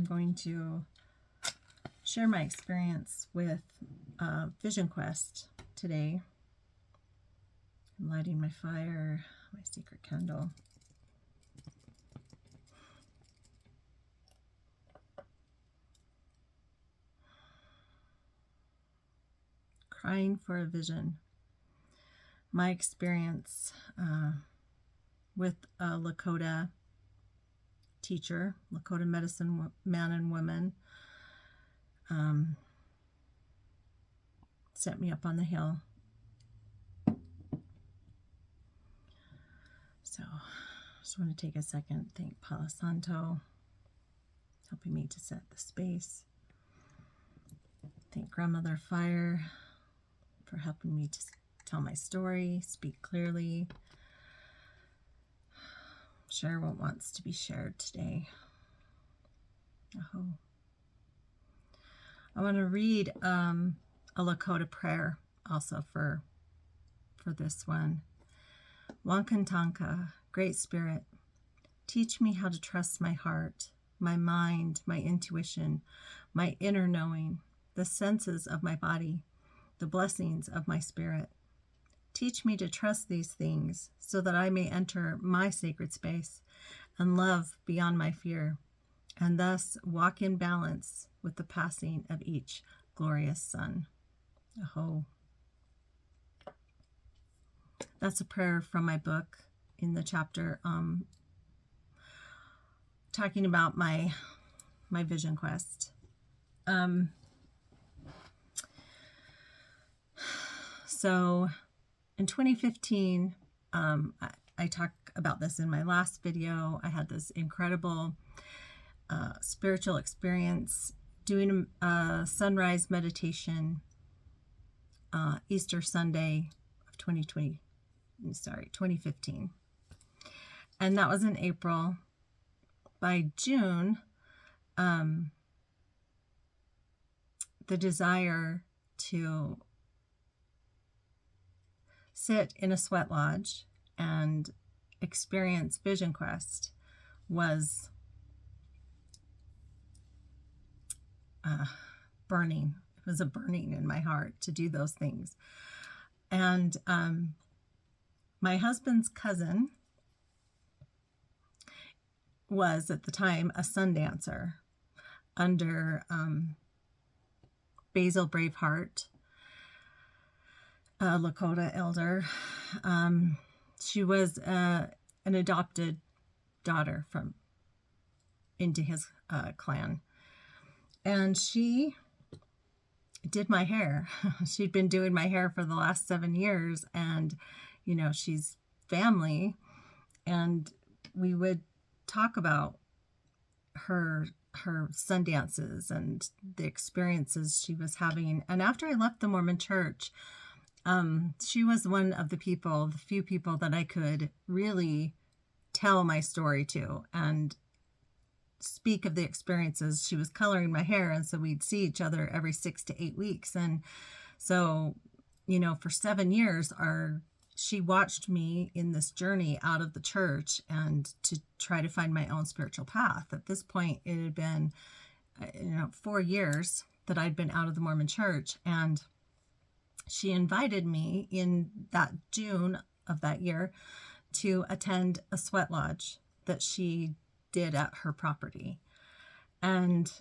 I'm going to share my experience with Vision Quest today. I'm lighting my fire, my secret candle. Crying for a vision. My experience with a Lakota teacher, Lakota medicine man and woman, set me up on the hill. So I just want to take a second, thank Palo Santo, helping me to set the space. Thank Grandmother Fire for helping me to tell my story, speak clearly, share what wants to be shared today. I want to read a Lakota prayer also for this one. Wankantanka, Great Spirit, teach me how to trust my heart, my mind, my intuition, my inner knowing, the senses of my body, the blessings of my spirit. Teach me to trust these things so that I may enter my sacred space and love beyond my fear, and thus walk in balance with the passing of each glorious sun. Aho. That's a prayer from my book in the chapter talking about my vision quest. So in 2015, I talked about this in my last video. I had this incredible spiritual experience doing a sunrise meditation Easter Sunday of 2015. And that was in April. By June, the desire to sit in a sweat lodge and experience Vision Quest was burning. It was a burning in my heart to do those things. And my husband's cousin was at the time a sun dancer under Basil Braveheart, a Lakota elder. She was an adopted daughter into his clan. And she did my hair. She'd been doing my hair for the last 7 years, and she's family, and we would talk about her sun dances and the experiences she was having. And after I left the Mormon church, she was one of the few people that I could really tell my story to and speak of the experiences. She was coloring my hair, and so we'd see each other every 6 to 8 weeks. And so, for 7 years, she watched me in this journey out of the church and to try to find my own spiritual path. At this point, it had been, 4 years that I'd been out of the Mormon church, and she invited me in that June of that year to attend a sweat lodge that she did at her property. And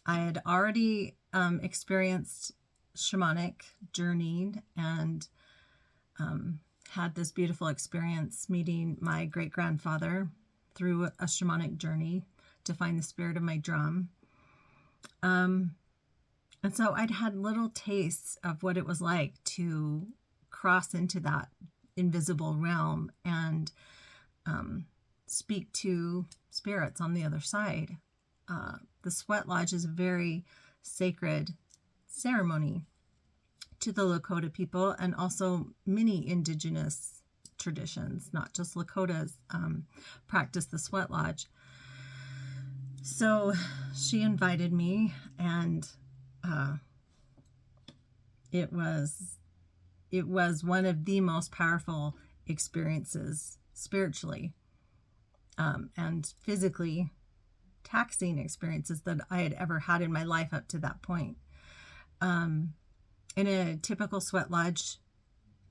I had already experienced shamanic journeying and had this beautiful experience meeting my great-grandfather through a shamanic journey to find the spirit of my drum. And so I'd had little tastes of what it was like to cross into that invisible realm and speak to spirits on the other side. The sweat lodge is a very sacred ceremony to the Lakota people, and also many indigenous traditions, not just Lakotas, practice the sweat lodge. So she invited me, and it was one of the most powerful experiences spiritually and physically taxing experiences that I had ever had in my life up to that point. In a typical sweat lodge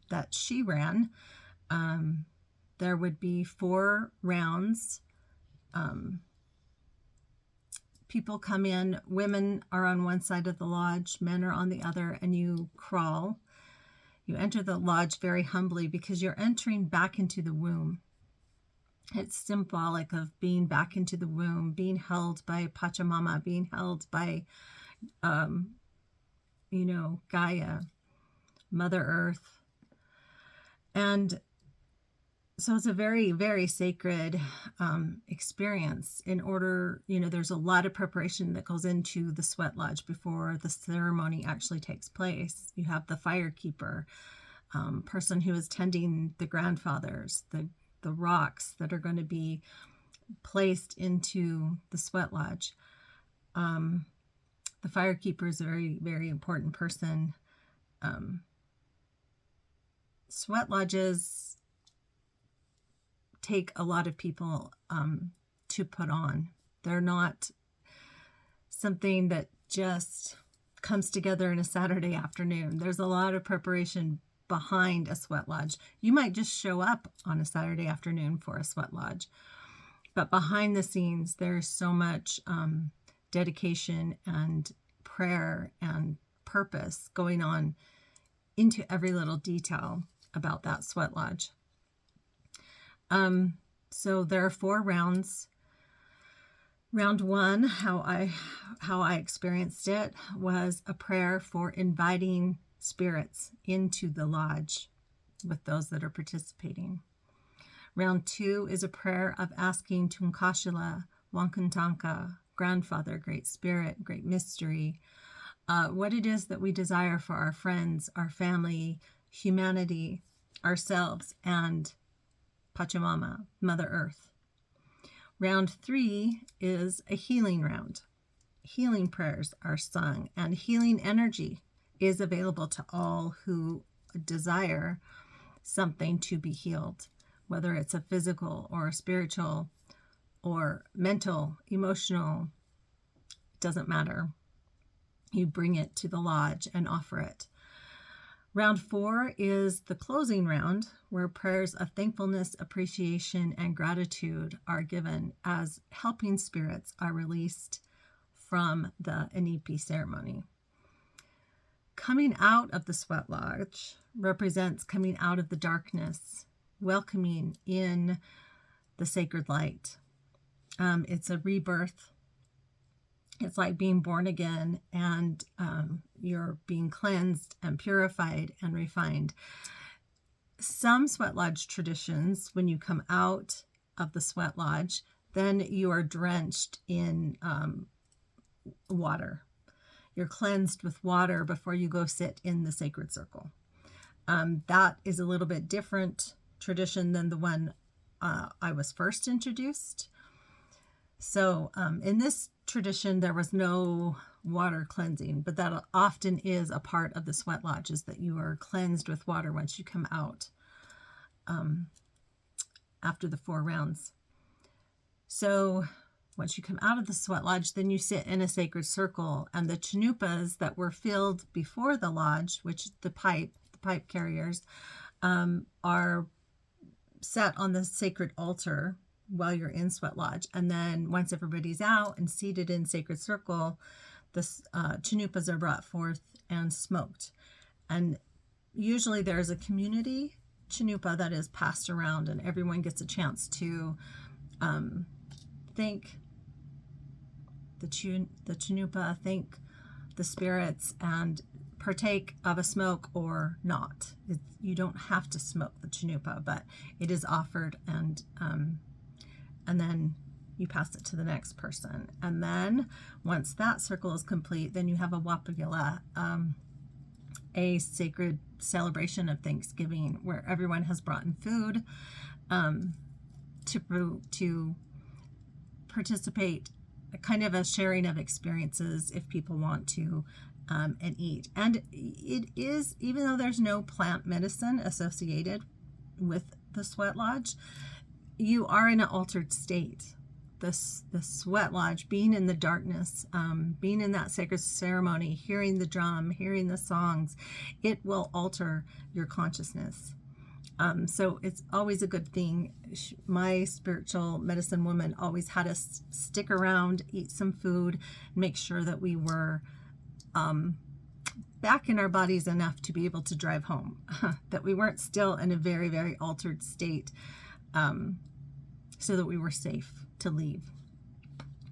that she ran, there would be 4 rounds. People come in, women are on one side of the lodge, men are on the other, and you crawl. You enter the lodge very humbly because you're entering back into the womb. It's symbolic of being back into the womb, being held by Pachamama, being held by, Gaia, Mother Earth. And so it's a very, very sacred experience. In order, there's a lot of preparation that goes into the sweat lodge before the ceremony actually takes place. You have the fire keeper, person who is tending the grandfathers, the rocks that are going to be placed into the sweat lodge. The fire keeper is a very, very important person. Sweat lodges take a lot of people to put on. They're not something that just comes together in a Saturday afternoon. There's a lot of preparation behind a sweat lodge. You might just show up on a Saturday afternoon for a sweat lodge, but behind the scenes, there's so much dedication and prayer and purpose going on into every little detail about that sweat lodge. So there are 4 rounds. Round 1, how I experienced it, was a prayer for inviting spirits into the lodge with those that are participating. Round 2 is a prayer of asking Tunkashila, Wankantanka, Grandfather, Great Spirit, Great Mystery, what it is that we desire for our friends, our family, humanity, ourselves, and Pachamama, Mother Earth. Round 3 is a healing round. Healing prayers are sung, and healing energy is available to all who desire something to be healed, whether it's a physical or a spiritual or mental, emotional, doesn't matter. You bring it to the lodge and offer it. Round 4 is the closing round, where prayers of thankfulness, appreciation, and gratitude are given as helping spirits are released from the Inipi ceremony. Coming out of the sweat lodge represents coming out of the darkness, welcoming in the sacred light. It's a rebirth. It's like being born again, and you're being cleansed and purified and refined. Some sweat lodge traditions, when you come out of the sweat lodge, then you are drenched in water. You're cleansed with water before you go sit in the sacred circle. That is a little bit different tradition than the one I was first introduced. So in this tradition, there was no water cleansing, but that often is a part of the sweat lodge, is that you are cleansed with water once you come out after the 4 rounds. So once you come out of the sweat lodge, then you sit in a sacred circle, and the chanupas that were filled before the lodge, which the pipe carriers, are set on the sacred altar while you're in sweat lodge. And then once everybody's out and seated in sacred circle, the chanupas are brought forth and smoked. And usually there's a community chanupa that is passed around, and everyone gets a chance to thank the chanupa, thank the spirits, and partake of a smoke or not. You don't have to smoke the chanupa, but it is offered, and then you pass it to the next person. And then once that circle is complete, then you have a wapagila, a sacred celebration of Thanksgiving, where everyone has brought in food to participate, kind of a sharing of experiences if people want to, and eat. And it is, even though there's no plant medicine associated with the sweat lodge, you are in an altered state. the sweat lodge, being in the darkness, being in that sacred ceremony, hearing the drum, hearing the songs, it will alter your consciousness. So it's always a good thing. My spiritual medicine woman always had us stick around, eat some food, make sure that we were back in our bodies enough to be able to drive home, that we weren't still in a very, very altered state, so that we were safe to leave.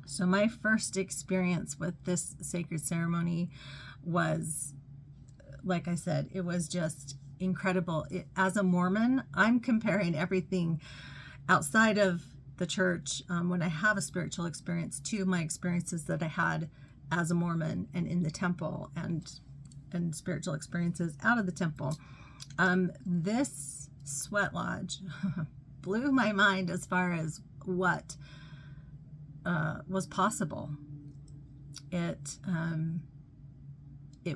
So my first experience with this sacred ceremony was, like I said, it was just incredible. As a Mormon, I'm comparing everything outside of the church, when I have a spiritual experience, to my experiences that I had as a Mormon and in the temple, and spiritual experiences out of the temple. This sweat lodge blew my mind as far as what was possible. It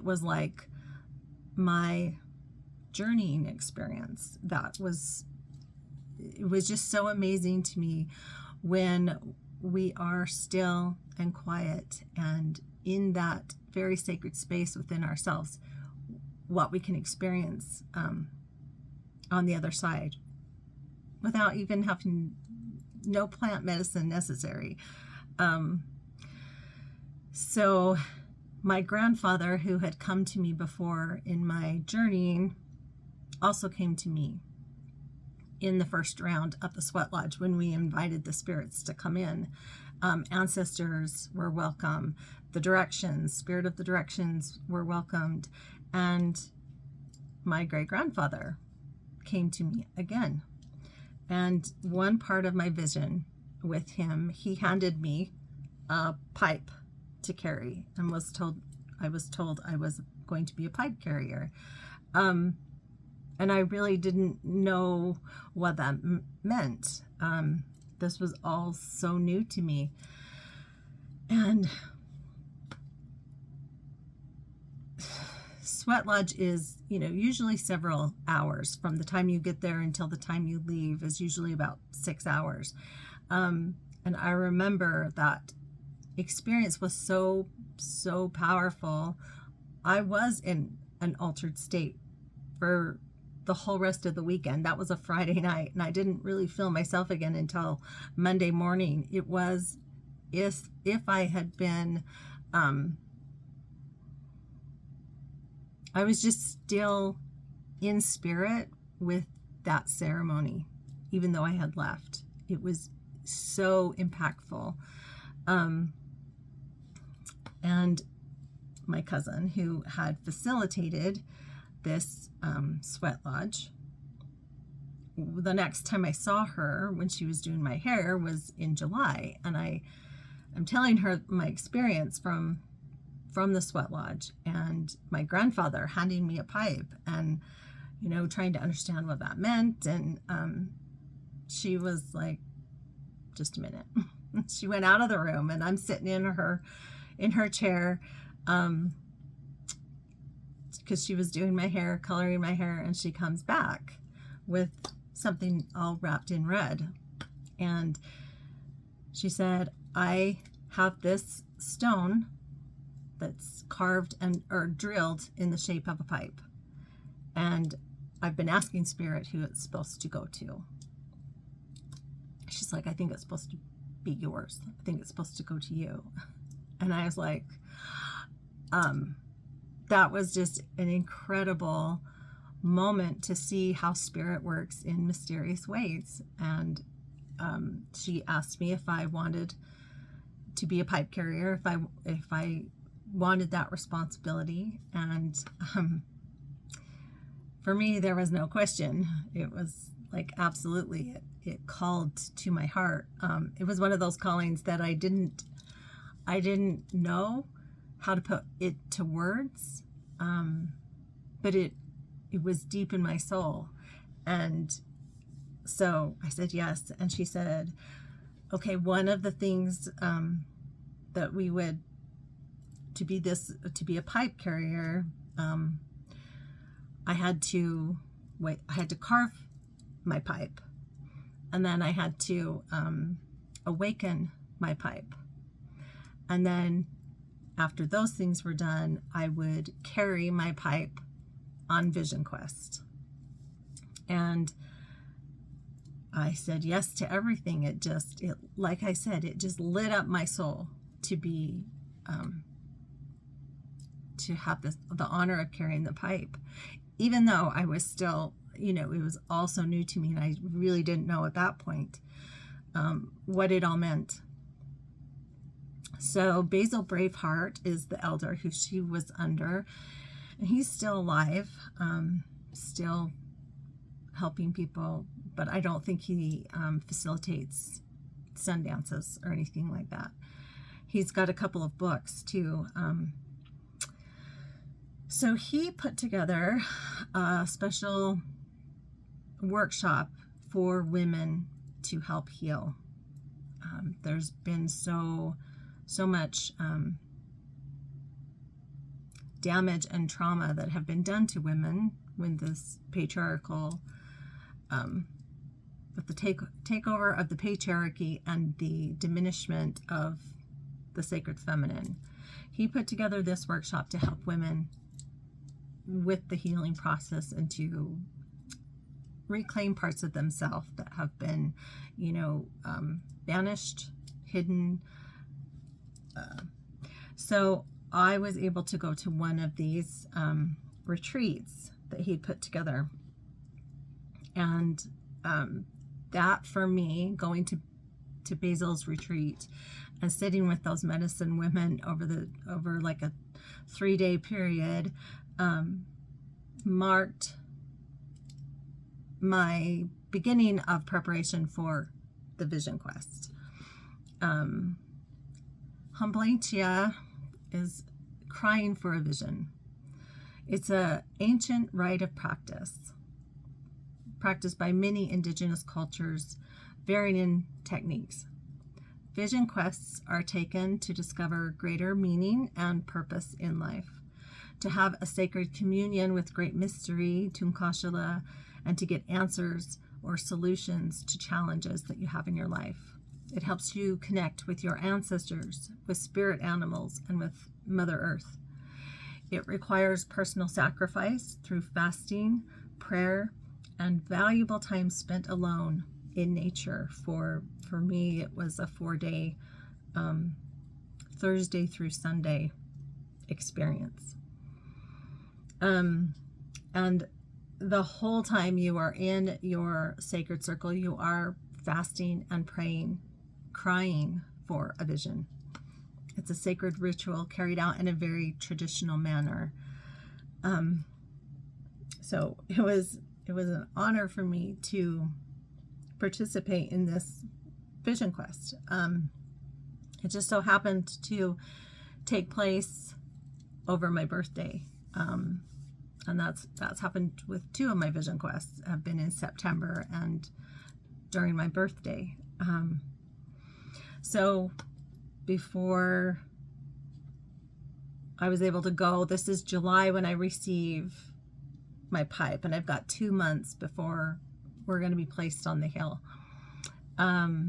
was like my journeying experience. It was just so amazing to me when we are still and quiet and in that very sacred space within ourselves, what we can experience on the other side, without even having no plant medicine necessary. So my grandfather, who had come to me before in my journeying, also came to me in the first round of the sweat lodge when we invited the spirits to come in. Ancestors were welcome. The directions, spirit of the directions, were welcomed. And my great-grandfather came to me again. And one part of my vision with him, he handed me a pipe to carry, and I was told I was going to be a pipe carrier. And I really didn't know what that meant. This was all so new to me. And sweat lodge is, usually several hours. From the time you get there until the time you leave is usually about 6 hours. And I remember that experience was so powerful. I was in an altered state for the whole rest of the weekend. That was a Friday night, and I didn't really feel myself again until Monday morning. It was if I had been, I was just still in spirit with that ceremony, even though I had left. It was so impactful. And my cousin, who had facilitated this sweat lodge, the next time I saw her when she was doing my hair was in July, and I'm telling her my experience from the sweat lodge, and my grandfather handing me a pipe, and trying to understand what that meant. And she was like, just a minute. She went out of the room, and I'm sitting in her chair, because she was doing my hair, coloring my hair, and she comes back with something all wrapped in red. And she said, I have this stone that's carved or drilled in the shape of a pipe. And I've been asking Spirit who it's supposed to go to. She's like, I think it's supposed to be yours. I think it's supposed to go to you. And I was like, that was just an incredible moment to see how Spirit works in mysterious ways. And she asked me if I wanted to be a pipe carrier, if I wanted that responsibility. And for me, there was no question. It was like, absolutely, it called to my heart. It was one of those callings that I didn't know how to put it to words, but it was deep in my soul. And so I said yes. And she said, okay, one of the things that we would, to be a pipe carrier, I had to carve my pipe, and then I had to awaken my pipe. And then after those things were done, I would carry my pipe on Vision Quest. And I said yes to everything. It like I said, it just lit up my soul to be, to have the honor of carrying the pipe, even though I was still, it was all so new to me, and I really didn't know at that point what it all meant. So Basil Braveheart is the elder who she was under, and he's still alive, still helping people, but I don't think he facilitates sun dances or anything like that. He's got a couple of books too. So he put together a special workshop for women to help heal. There's been so much damage and trauma that have been done to women when this patriarchal, with the takeover of the patriarchy and the diminishment of the sacred feminine. He put together this workshop to help women with the healing process and to reclaim parts of themselves that have been, banished, hidden. So I was able to go to one of these retreats that he put together. And that for me, going to Basil's retreat and sitting with those medicine women over like a 3-day period, marked my beginning of preparation for the Vision Quest. Humblaitia is crying for a vision. It's an ancient rite of practiced by many indigenous cultures, varying in techniques. Vision quests are taken to discover greater meaning and purpose in life, to have a sacred communion with great mystery, Tunkashala, and to get answers or solutions to challenges that you have in your life. It helps you connect with your ancestors, with spirit animals, and with Mother Earth. It requires personal sacrifice through fasting, prayer, and valuable time spent alone in nature. For me, it was a 4-day, Thursday through Sunday experience. And the whole time you are in your sacred circle, you are fasting and praying, crying for a vision. It's a sacred ritual carried out in a very traditional manner. So it was an honor for me to participate in this Vision Quest. It just so happened to take place over my birthday. And that's happened with 2 of my Vision Quests, have been in September and during my birthday. So before I was able to go, this is July when I receive my pipe, and I've got 2 months before we're going to be placed on the hill. I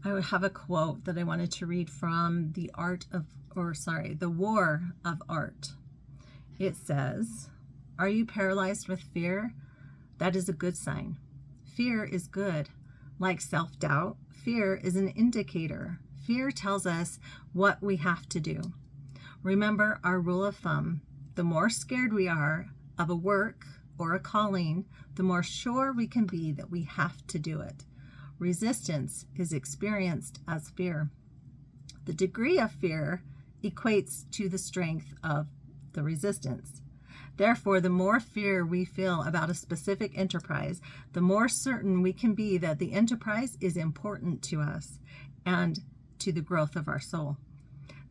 would have a quote that I wanted to read from The War of Art. It says, "Are you paralyzed with fear? That is a good sign. Fear is good. Like self-doubt, fear is an indicator. Fear tells us what we have to do. Remember our rule of thumb. The more scared we are of a work or a calling, the more sure we can be that we have to do it. Resistance is experienced as fear. The degree of fear equates to the strength of the resistance. Therefore, the more fear we feel about a specific enterprise, the more certain we can be that the enterprise is important to us and to the growth of our soul.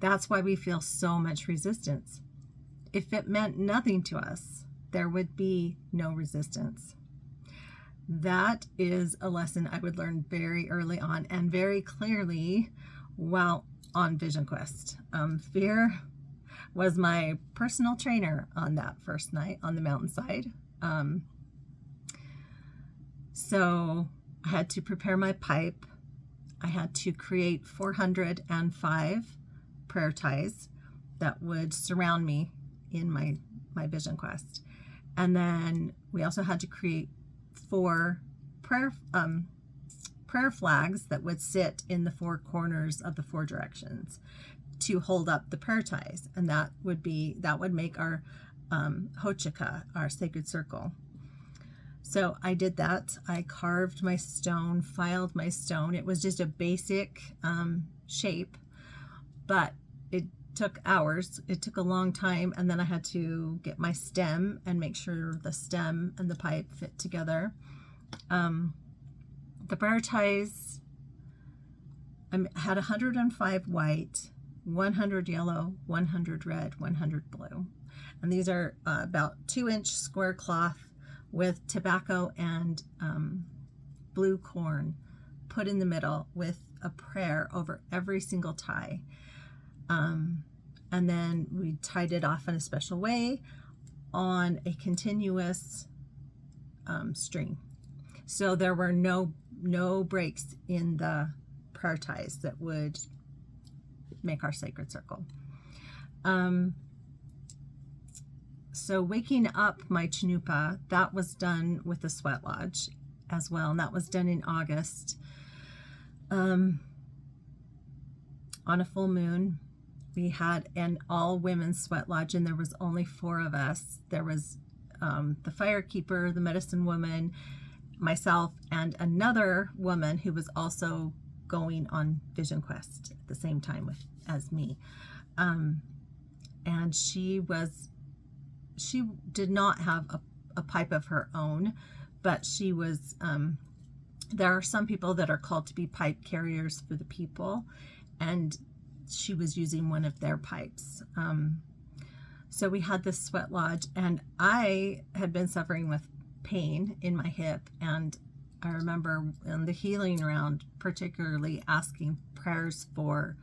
That's why we feel so much resistance. If it meant nothing to us, there would be no resistance." That is a lesson I would learn very early on and very clearly while on Vision Quest. Fear was my personal trainer on that first night on the mountainside. So I had to prepare my pipe. I had to create 405 prayer ties that would surround me in my vision quest. And then we also had to create 4 prayer flags that would sit in the 4 corners of the 4 directions to hold up the prayer ties. And that would make our hochika, our sacred circle. So I did that. I carved my stone, filed my stone. It was just a basic shape, but it took hours. It took a long time. And then I had to get my stem and make sure the stem and the pipe fit together. The prayer ties, I had 105 white, 100 yellow, 100 red, 100 blue. And these are about 2-inch square cloth with tobacco and blue corn put in the middle with a prayer over every single tie. And then we tied it off in a special way on a continuous string. So there were no breaks in the prayer ties that would make our sacred circle. So waking up my Chanupa, that was done with the sweat lodge as well, and that was done in August. On a full moon, we had an all-women's sweat lodge, and there was only 4 of us. There was the firekeeper, the medicine woman, myself, and another woman who was also going on vision quest at the same time as me. And she did not have a pipe of her own, but she was, there are some people that are called to be pipe carriers for the people, and she was using one of their pipes. So we had this sweat lodge, and I had been suffering with pain in my hip, and I remember in the healing round particularly asking prayers for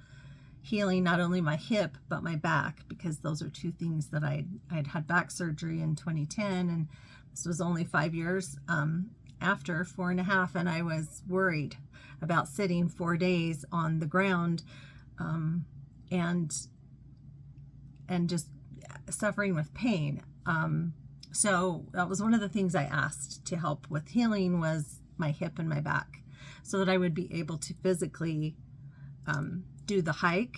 healing not only my hip but my back, because those are 2 things that I'd had back surgery in 2010, and this was only 5 years after, 4.5, and I was worried about sitting 4 days on the ground and just suffering with pain. So that was one of the things I asked to help with healing, was my hip and my back, so that I would be able to physically do the hike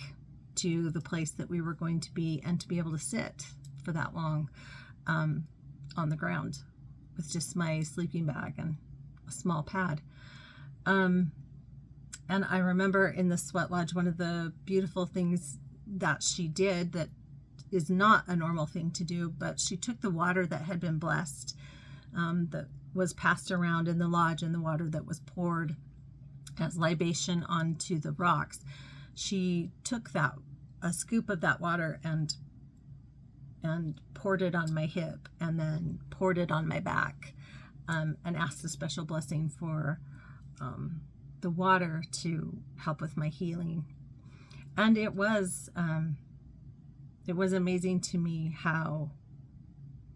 to the place that we were going to be, and to be able to sit for that long on the ground with just my sleeping bag and a small pad. And I remember in the sweat lodge, one of the beautiful things that she did that is not a normal thing to do, but she took the water that had been blessed, that was passed around in the lodge, and the water that was poured as libation onto the rocks. She took a scoop of that water and poured it on my hip, and then poured it on my back, and asked a special blessing for the water to help with my healing. And it was amazing to me how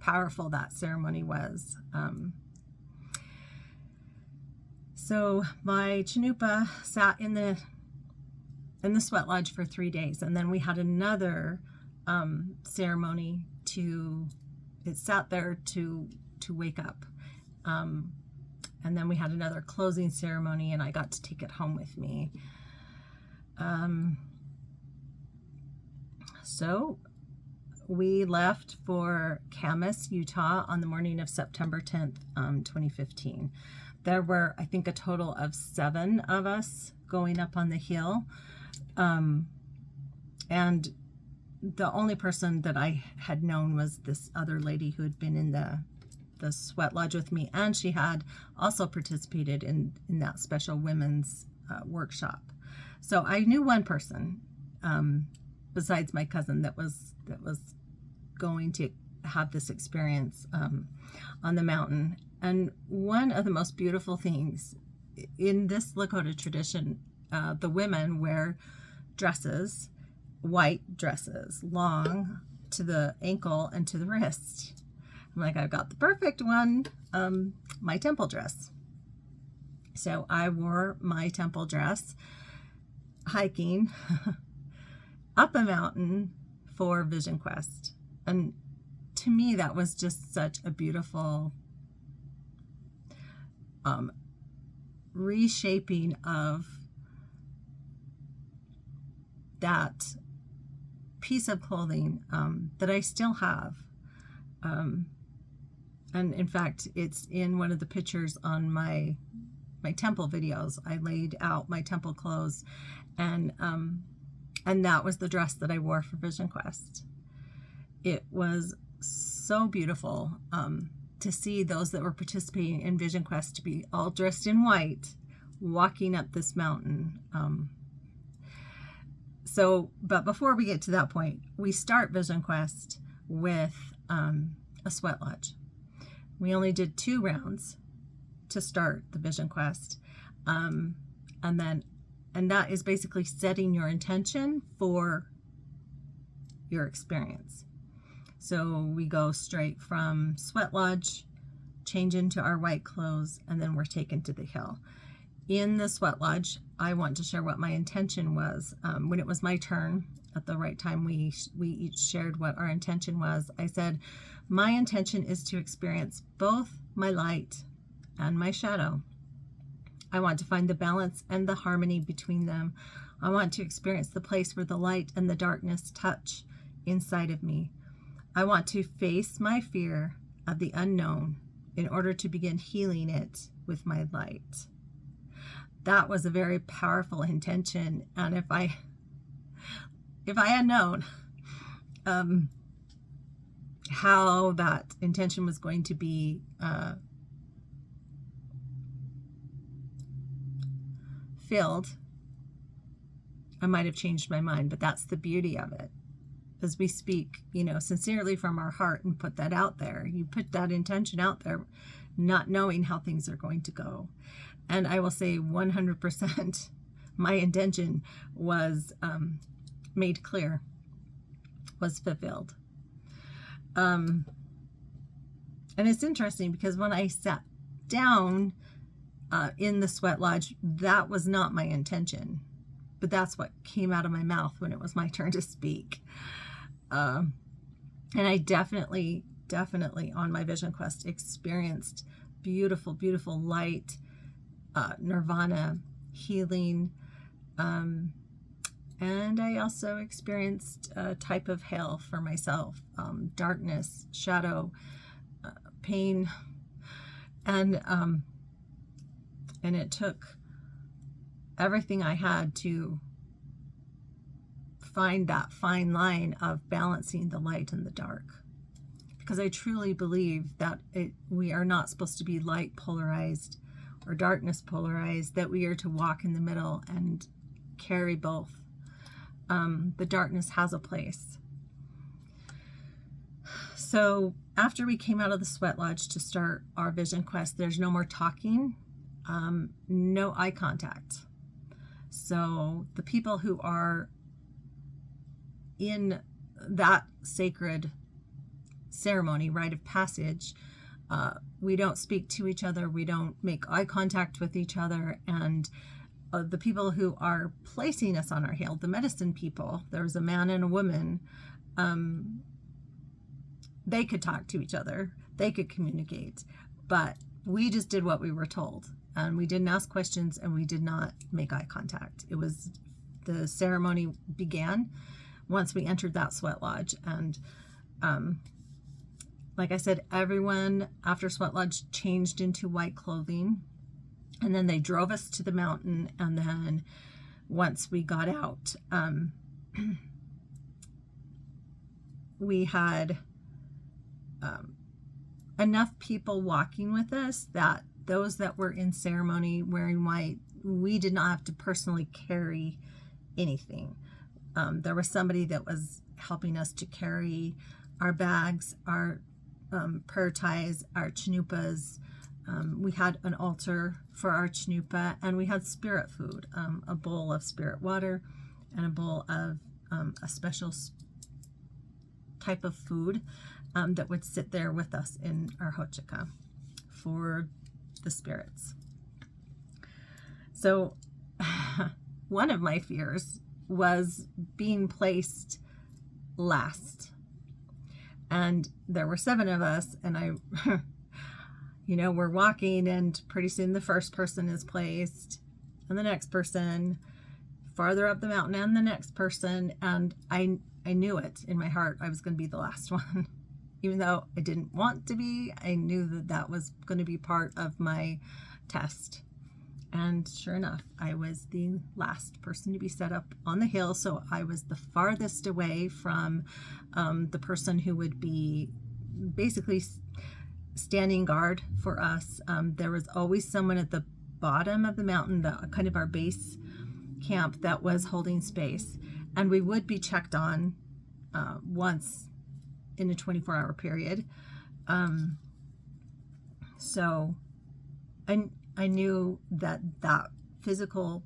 powerful that ceremony was. So my Chanupa sat in the sweat lodge for 3 days, and then we had another ceremony it sat there to wake up. And then we had another closing ceremony, and I got to take it home with me. So we left for Camas, Utah on the morning of September 10th, 2015. There were, I think, a total of 7 of us going up on the hill. And the only person that I had known was this other lady who had been in the sweat lodge with me, and she had also participated in that special women's workshop. So I knew one person besides my cousin that was going to have this experience on the mountain. And one of the most beautiful things in this Lakota tradition, the women wear dresses, white dresses, long to the ankle and to the wrist. I'm like, I've got the perfect one, my temple dress. So I wore my temple dress hiking up a mountain for Vision Quest. And to me, that was just such a beautiful reshaping of that piece of clothing that I still have. And in fact, it's in one of the pictures on my temple videos. I laid out my temple clothes, and that was the dress that I wore for Vision Quest. It was so beautiful to see those that were participating in Vision Quest to be all dressed in white, walking up this mountain. But before we get to that point, we start Vision Quest with a sweat lodge. We only did 2 rounds to start the Vision Quest. And that is basically setting your intention for your experience. So we go straight from sweat lodge, change into our white clothes, and then we're taken to the hill. In the sweat lodge, I want to share what my intention was. When it was my turn, at the right time, we each shared what our intention was. I said, my intention is to experience both my light and my shadow. I want to find the balance and the harmony between them. I want to experience the place where the light and the darkness touch inside of me. I want to face my fear of the unknown in order to begin healing it with my light. That was a very powerful intention, and if I had known how that intention was going to be filled, I might have changed my mind. But that's the beauty of it, as we speak, sincerely from our heart and put that out there. You put that intention out there, not knowing how things are going to go. And I will say 100% my intention was made clear, was fulfilled. And it's interesting because when I sat down in the sweat lodge, that was not my intention, but that's what came out of my mouth when it was my turn to speak. And I definitely on my Vision Quest experienced beautiful, beautiful light, nirvana, healing, and I also experienced a type of hell for myself, darkness, shadow, pain, and it took everything I had to find that fine line of balancing the light and the dark, because I truly believe that we are not supposed to be light polarized or darkness polarized, that we are to walk in the middle and carry both. The darkness has a place. So after we came out of the sweat lodge to start our Vision Quest, there's no more talking, no eye contact. So the people who are in that sacred ceremony, rite of passage, we don't speak to each other, we don't make eye contact with each other, and the people who are placing us on our hill, the medicine people, there was a man and a woman, they could talk to each other, they could communicate, but we just did what we were told, and we didn't ask questions, and we did not make eye contact. The ceremony began once we entered that sweat lodge, and like I said, everyone after sweat lodge changed into white clothing, and then they drove us to the mountain. And then once we got out, we had enough people walking with us that those that were in ceremony wearing white, we did not have to personally carry anything. There was somebody that was helping us to carry our bags, our prayer ties, our chanupas. We had an altar for our chanupa, and we had spirit food, a bowl of spirit water and a bowl of a special type of food that would sit there with us in our hochika for the spirits. So one of my fears was being placed last. And there were 7 of us, and I, we're walking, and pretty soon the first person is placed, and the next person, farther up the mountain, and the next person. And I knew it in my heart I was going to be the last one. Even though I didn't want to be, I knew that that was going to be part of my test. And sure enough, I was the last person to be set up on the hill. So I was the farthest away from the person who would be basically standing guard for us. There was always someone at the bottom of the mountain, kind of our base camp, that was holding space. And we would be checked on once in a 24-hour period. So I knew that physical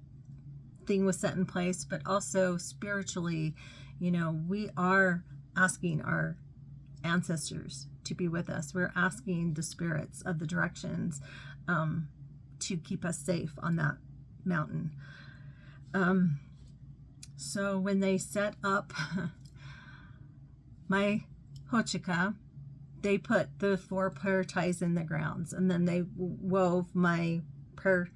thing was set in place, but also spiritually, we are asking our ancestors to be with us. We're asking the spirits of the directions to keep us safe on that mountain. So when they set up my hochika, they put the 4 prayer ties in the grounds, and then they wove my prayer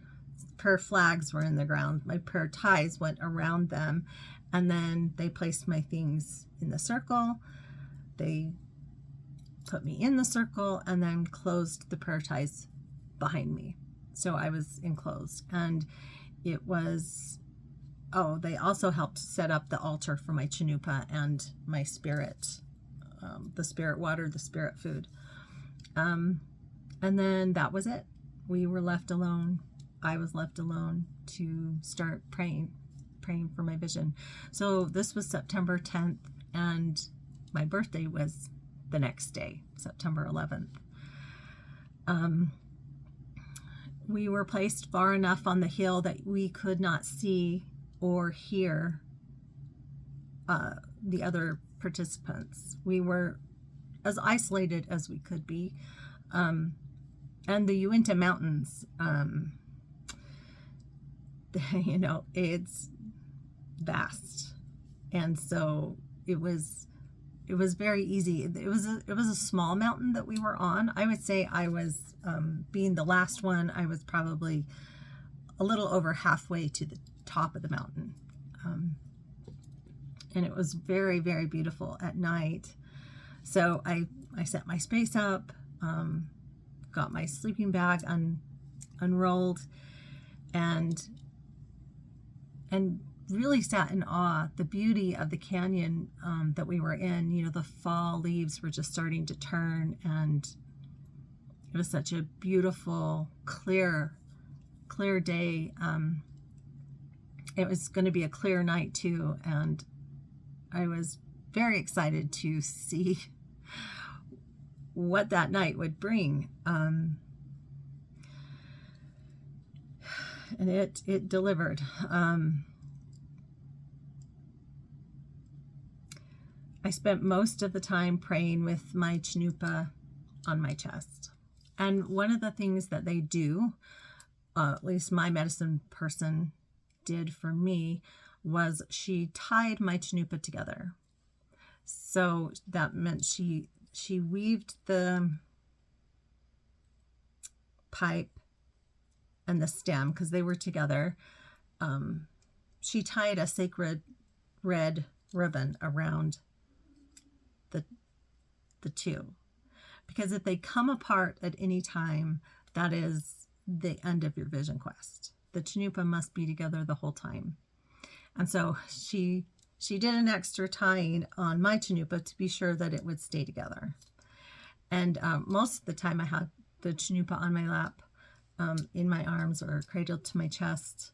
flags were in the ground. My prayer ties went around them, and then they placed my things in the circle. They put me in the circle and then closed the prayer ties behind me. So I was enclosed, and it was, they also helped set up the altar for my chanupa and my spirit, the spirit water, the spirit food. And then that was it. We were left alone. I was left alone to start praying for my vision. So this was September 10th, and my birthday was the next day, September 11th. We were placed far enough on the hill that we could not see or hear the other participants. We were as isolated as we could be. And the Uinta Mountains, it's vast. And so it was very easy. It was a small mountain that we were on. I would say I was, being the last one, I was probably a little over halfway to the top of the mountain. And it was very, very beautiful at night. So I set my space up, got my sleeping bag unrolled, and really sat in awe. The beauty of the canyon that we were in, the fall leaves were just starting to turn, and it was such a beautiful, clear day. It was going to be a clear night too, and I was very excited to see what that night would bring. And it delivered. I spent most of the time praying with my chanupa on my chest. And one of the things that they do, at least my medicine person did for me, was she tied my chanupa together. So that meant she weaved the pipe and the stem, because they were together. She tied a sacred red ribbon around the two, because if they come apart at any time, that is the end of your vision quest. The chanupa must be together the whole time. And so she did an extra tying on my chanupa to be sure that it would stay together. And most of the time I had the chanupa on my lap, in my arms, or cradled to my chest.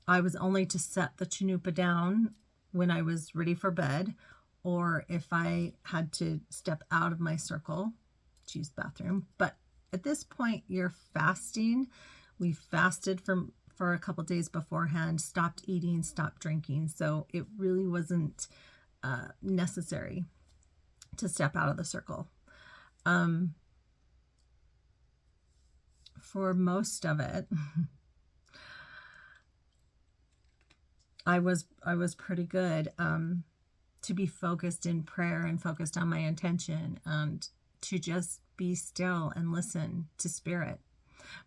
I was only to set the chanupa down when I was ready for bed, or if I had to step out of my circle to use the bathroom. But at this point, you're fasting. We fasted for a couple days beforehand, stopped eating, stopped drinking. So it really wasn't necessary to step out of the circle. For most of it, I was pretty good to be focused in prayer and focused on my intention and to just be still and listen to spirit.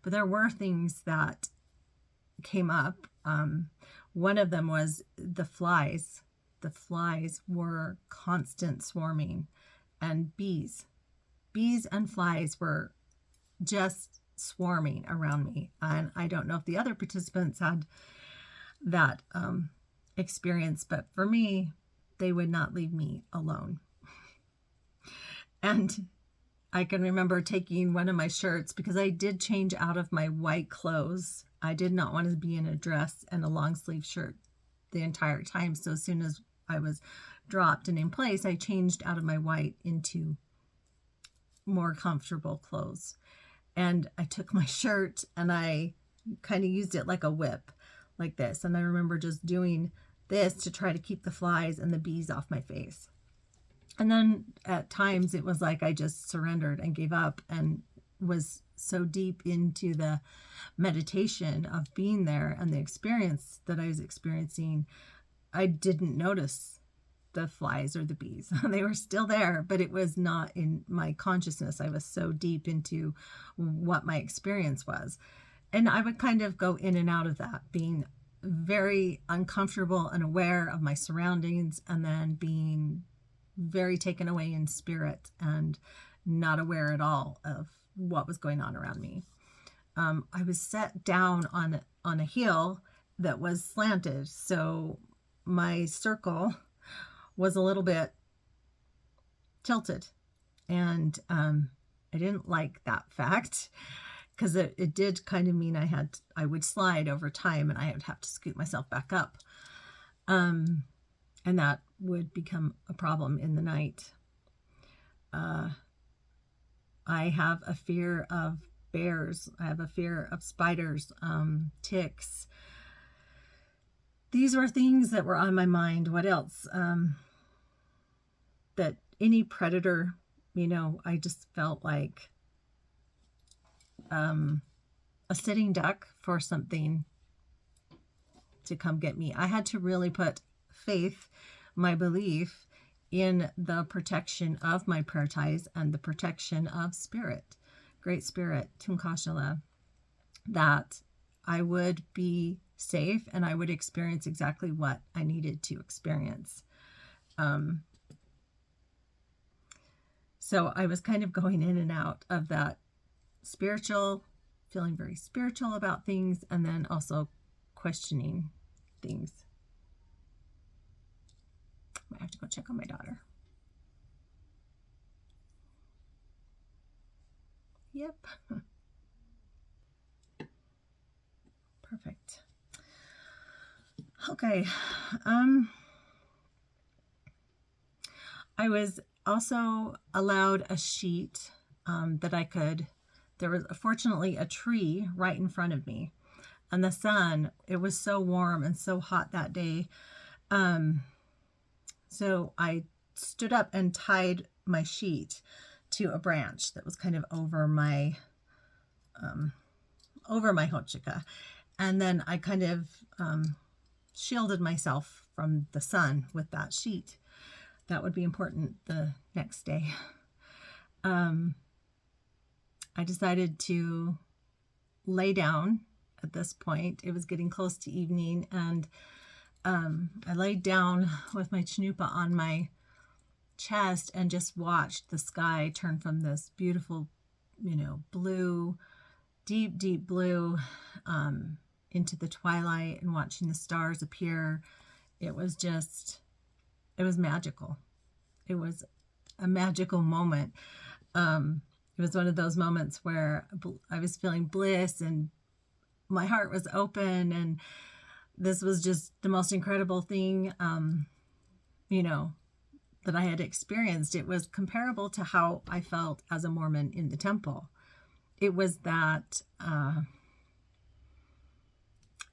But there were things that came up. One of them was the flies. The flies were constant swarming, and bees and flies were just swarming around me. And I don't know if the other participants had that experience, but for me, they would not leave me alone. And I can remember taking one of my shirts, because I did change out of my white clothes. I did not want to be in a dress and a long sleeve shirt the entire time. So as soon as I was dropped and in place, I changed out of my white into more comfortable clothes. And I took my shirt and I kind of used it like a whip, like this. And I remember just doing this to try to keep the flies and the bees off my face. And then at times it was like I just surrendered and gave up and was so deep into the meditation of being there and the experience that I was experiencing, I didn't notice the flies or the bees. They were still there, but it was not in my consciousness. I was so deep into what my experience was. And I would kind of go in and out of that, being very uncomfortable and aware of my surroundings, and then being very taken away in spirit and not aware at all of what was going on around me. I was set down on a hill that was slanted, so my circle was a little bit tilted, and I didn't like that fact, because it did kind of mean I would slide over time and I would have to scoot myself back up, and that would become a problem in the night. I have a fear of bears. I have a fear of spiders, ticks. These were things that were on my mind. What else? That any predator, I just felt like a sitting duck for something to come get me. I had to really put faith, my belief, in the protection of my prayer ties and the protection of spirit, Great Spirit, Tunkashala, that I would be safe and I would experience exactly what I needed to experience. So I was kind of going in and out of that spiritual, feeling very spiritual about things, and then also questioning things. I have to go check on my daughter. Yep. Perfect. Okay. I was also allowed a sheet that I could. There was fortunately a tree right in front of me, and the sun, it was so warm and so hot that day. So I stood up and tied my sheet to a branch that was kind of over my hochika. And then I kind of shielded myself from the sun with that sheet. That would be important the next day. I decided to lay down at this point. It was getting close to evening, and I laid down with my chanupa on my chest and just watched the sky turn from this beautiful, blue, deep, deep blue, into the twilight, and watching the stars appear. It was magical. It was a magical moment. It was one of those moments where I was feeling bliss and my heart was open, and this was just the most incredible thing, that I had experienced. It was comparable to how I felt as a Mormon in the temple. It was that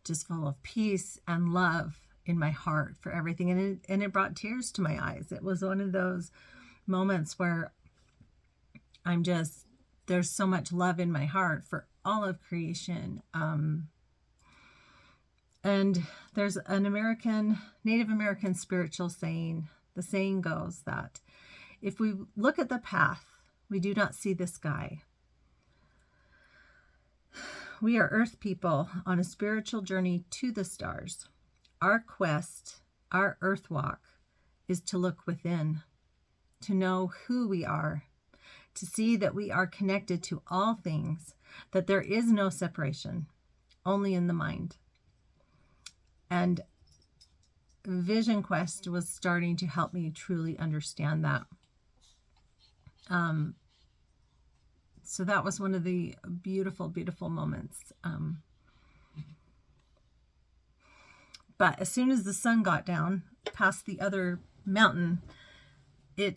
just full of peace and love in my heart for everything. And it brought tears to my eyes. It was one of those moments where there's so much love in my heart for all of creation. And And there's an Native American spiritual saying. The saying goes that if we look at the path, we do not see the sky. We are earth people on a spiritual journey to the stars. Our quest, our earth walk, is to look within, to know who we are, to see that we are connected to all things, that there is no separation, only in the mind. And Vision Quest was starting to help me truly understand that. So that was one of the beautiful, beautiful moments. But as soon as the sun got down past the other mountain, it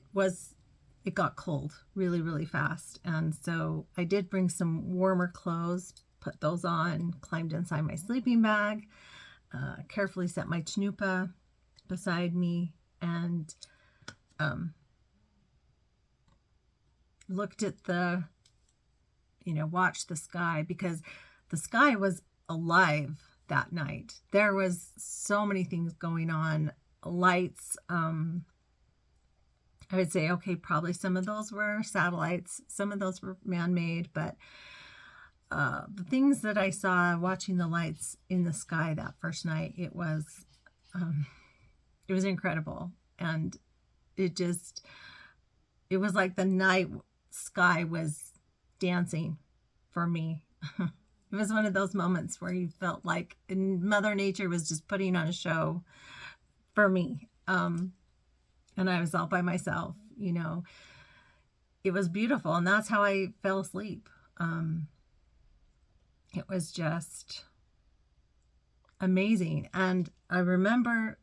got cold really, really fast. And so I did bring some warmer clothes, put those on, climbed inside my sleeping bag, carefully set my chnupa beside me, and looked at watched the sky, because the sky was alive that night. There was so many things going on. Lights, I would say, okay, probably some of those were satellites, some of those were man-made, but the things that I saw watching the lights in the sky that first night, it was incredible. And it was like the night sky was dancing for me. It was one of those moments where you felt like Mother Nature was just putting on a show for me. And I was all by myself, It was beautiful, and that's how I fell asleep. It was just amazing. And I remember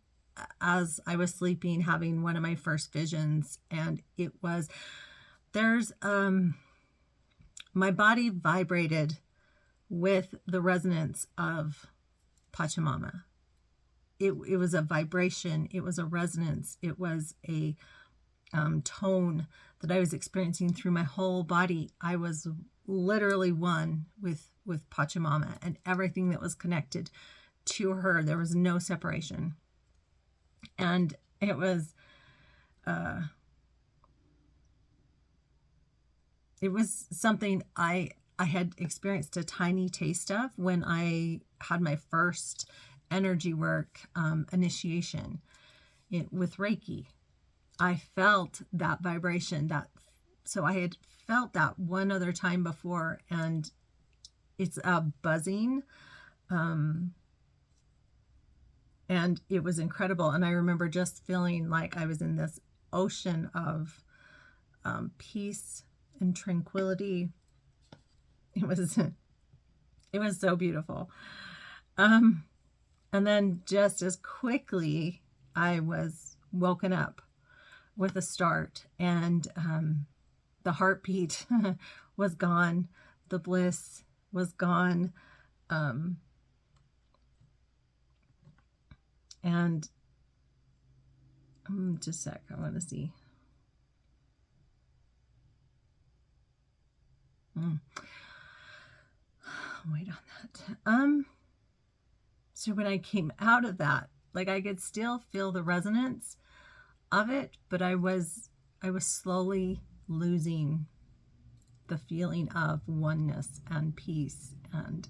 as I was sleeping having one of my first visions, and my body vibrated with the resonance of Pachamama. It was a vibration, it was a resonance, it was a tone that I was experiencing through my whole body. I was literally one with Pachamama and everything that was connected to her. There was no separation. And it was something I had experienced a tiny taste of when I had my first energy work initiation with Reiki. I felt that vibration, so I had felt that one other time before, and it's a buzzing, and it was incredible. And I remember just feeling like I was in this ocean of peace and tranquility. It was so beautiful. And then just as quickly, I was woken up with a start, and the heartbeat was gone. The bliss was gone. And just a sec, I want to see. Wait on that. So when I came out of that, like, I could still feel the resonance of it, but I was slowly losing the feeling of oneness and peace. And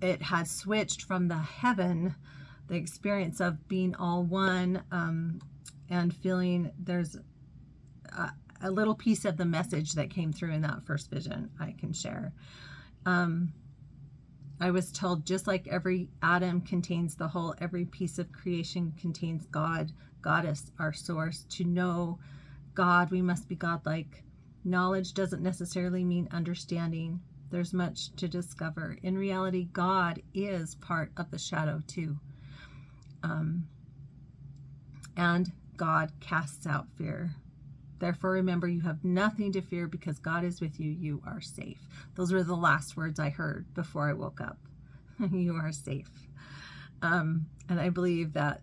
it had switched from the heaven, the experience of being all one, and feeling there's a little piece of the message that came through in that first vision I can share. I was told, just like every atom contains the whole, every piece of creation contains God, Goddess, our source. To know God, we must be godlike. Knowledge doesn't necessarily mean understanding. There's much to discover. In reality, God is part of the shadow too. And God casts out fear. Therefore, remember, you have nothing to fear because God is with you. You are safe. Those were the last words I heard before I woke up. You are safe. And I believe that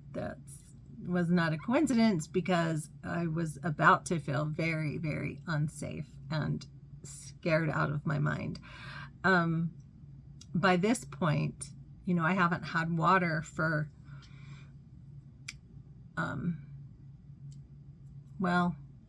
was not a coincidence, because I was about to feel very, very unsafe and scared out of my mind. By this point, I haven't had water for,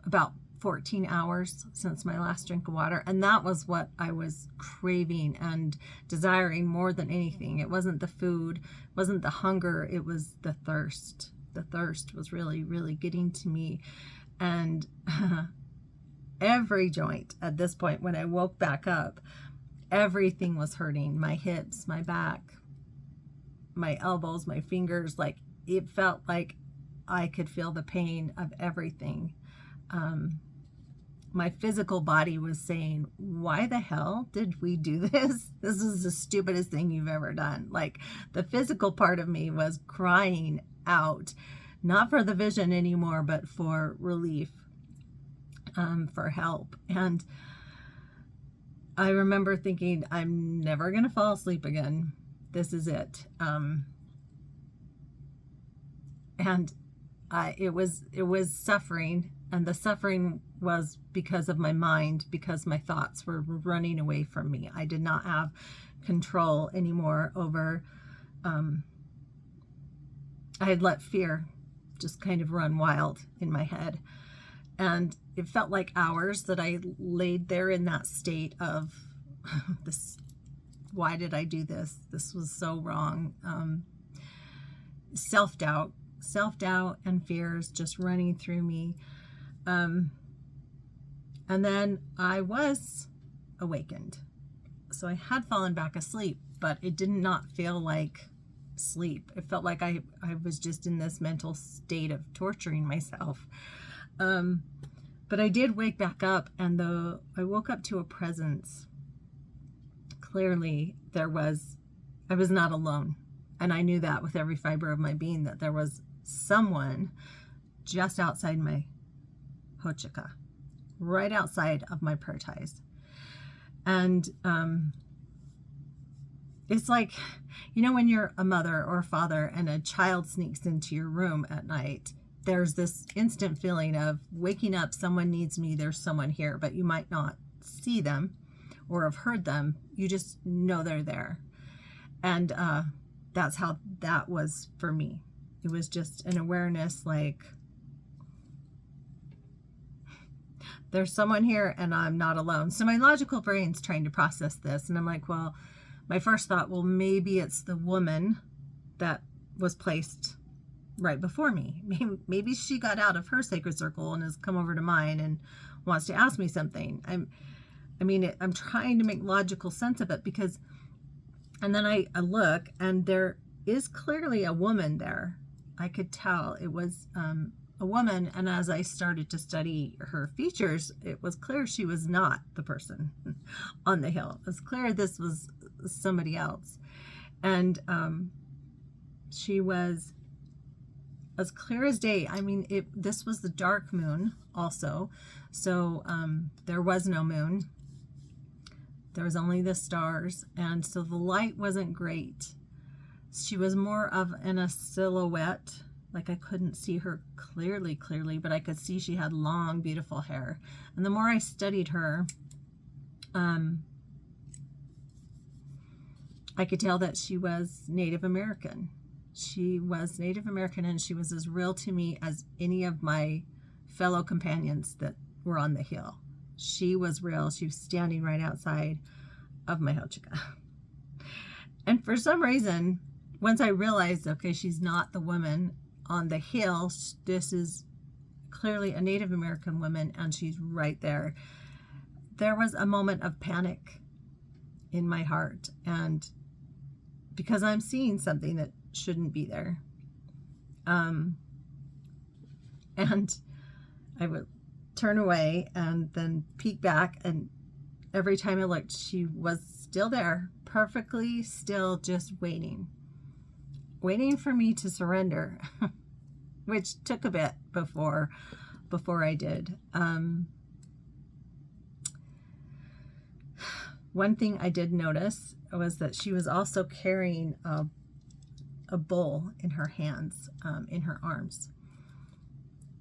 about 14 hours since my last drink of water. And that was what I was craving and desiring more than anything. It wasn't the food, it wasn't the hunger, it was the thirst. The thirst was really, really getting to me. And every joint at this point, when I woke back up, everything was hurting. My hips, my back, my elbows, my fingers. Like, it felt like I could feel the pain of everything. My physical body was saying, why the hell did we do this? This is the stupidest thing you've ever done. Like, the physical part of me was crying out, not for the vision anymore, but for relief, for help. And I remember thinking, I'm never going to fall asleep again. This is it. And it was suffering, and the suffering was because of my mind, because my thoughts were running away from me. I did not have control anymore over, I had let fear just kind of run wild in my head. And it felt like hours that I laid there in that state of this, why did I do this? This was so wrong. Self-doubt and fears just running through me. And then I was awakened. So I had fallen back asleep, but it did not feel like sleep. It felt like I was just in this mental state of torturing myself. But I did wake back up, and I woke up to a presence. Clearly, I was not alone. And I knew that with every fiber of my being, that there was someone just outside my hochika, right outside of my prayer ties. And it's like, when you're a mother or a father and a child sneaks into your room at night, there's this instant feeling of waking up, someone needs me, there's someone here, but you might not see them or have heard them. You just know they're there. And that's how that was for me. It was just an awareness, like, there's someone here and I'm not alone. So my logical brain's trying to process this. And I'm like, well, my first thought, well, maybe it's the woman that was placed right before me. Maybe she got out of her sacred circle and has come over to mine and wants to ask me something. I'm trying to make logical sense of it, because, and then I look, and there is clearly a woman there. I could tell it was a woman, and as I started to study her features, it was clear she was not the person on the hill. It was clear this was somebody else. And she was as clear as day. This was the dark moon also, so there was no moon. There was only the stars, and so the light wasn't great. She was more of in a silhouette. Like, I couldn't see her clearly, but I could see she had long, beautiful hair. And the more I studied her, I could tell that she was Native American. She was Native American, and she was as real to me as any of my fellow companions that were on the hill. She was real. She was standing right outside of my hochika. And for some reason, once I realized, okay, she's not the woman on the hill, this is clearly a Native American woman, and she's right there. There was a moment of panic in my heart, and because I'm seeing something that shouldn't be there. And I would turn away and then peek back, and every time I looked, she was still there, perfectly still, just waiting for me to surrender, which took a bit before I did. One thing I did notice was that she was also carrying a bowl in her hands, in her arms.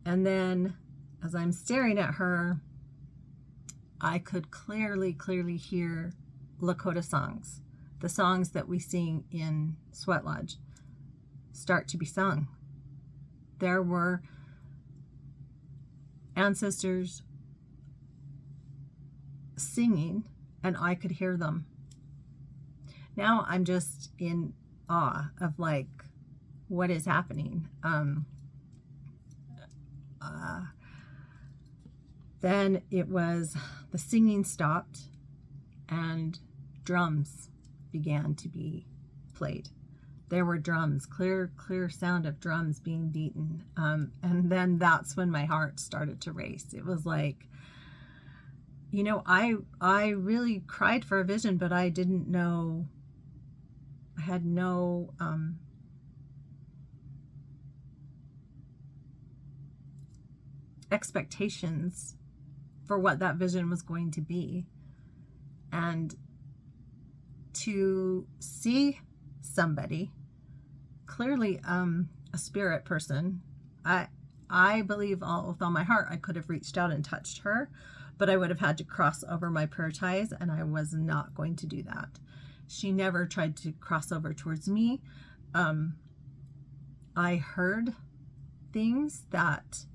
And then as I'm staring at her, I could clearly hear Lakota songs. the songs that we sing in Sweat Lodge start to be sung. There were ancestors singing, and I could hear them. Now I'm just in awe of like what is happening. Then it was the singing stopped and drums began to be played. There were drums, clear sound of drums being beaten. And then that's when my heart started to race. It was like, you know, I really cried for a vision, but I didn't know, I had no expectations for what that vision was going to be. And to see somebody, clearly a spirit person, I believe with all my heart I could have reached out and touched her, but I would have had to cross over my prayer ties, and I was not going to do that. She never tried to cross over towards me. I heard things that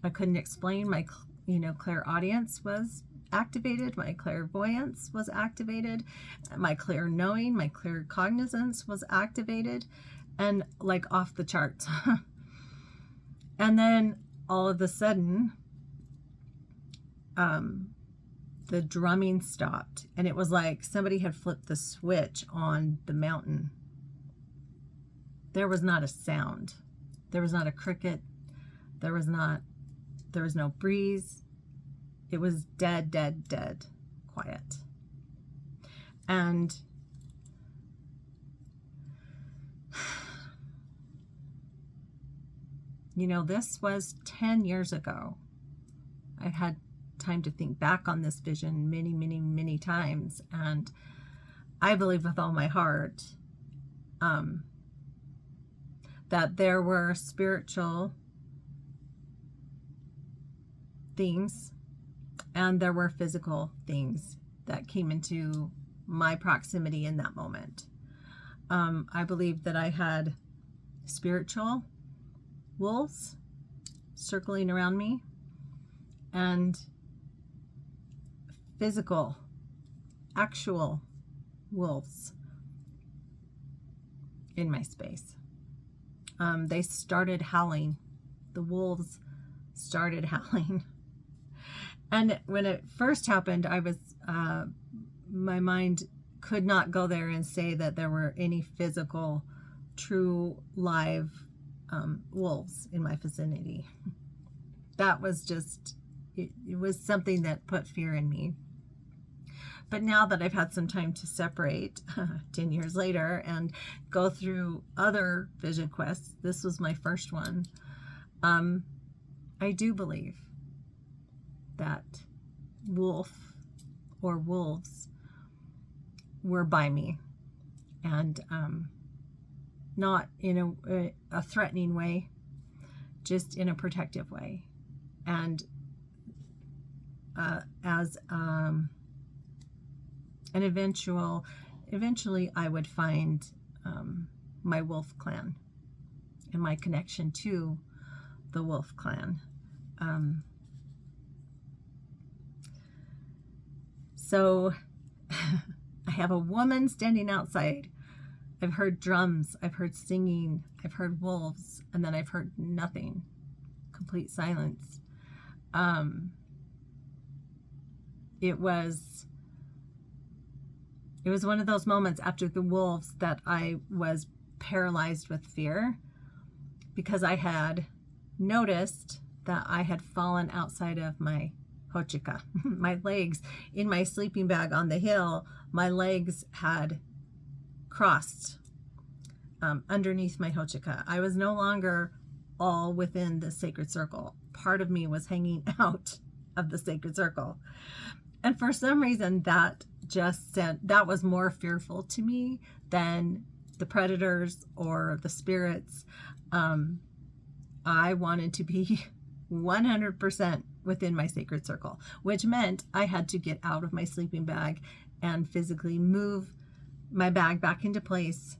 I couldn't explain. My clairaudience was activated, my clairvoyance was activated, my clear knowing, my claircognizance was activated, and like off the charts. And then all of a sudden the drumming stopped, and it was like somebody had flipped the switch on the mountain. There was not a sound. There was not a cricket. There was no breeze. It was dead quiet. And you know, this was 10 years ago. I've had time to think back on this vision many times, and I believe with all my heart that there were spiritual things and there were physical things that came into my proximity in that moment. I believe that I had spiritual wolves circling around me and physical, actual wolves in my space. They started howling. The wolves started howling. And when it first happened, I was, my mind could not go there and say that there were any physical, true, live wolves in my vicinity. That was just, it was something that put fear in me. But now that I've had some time to separate 10 years later and go through other vision quests, this was my first one. I do believe that wolf or wolves were by me, and not in a threatening way, just in a protective way. And as and eventually I would find my wolf clan and my connection to the wolf clan. So I have a woman standing outside. I've heard drums, I've heard singing, I've heard wolves, and then I've heard nothing. Complete silence. It was one of those moments after the wolves that I was paralyzed with fear, because I had noticed that I had fallen outside of my hochika. My legs, in my sleeping bag on the hill, my legs had crossed underneath my hochika. I was no longer all within the sacred circle. Part of me was hanging out of the sacred circle. And for some reason, that was more fearful to me than the predators or the spirits. I wanted to be 100% within my sacred circle, which meant I had to get out of my sleeping bag and physically move my bag back into place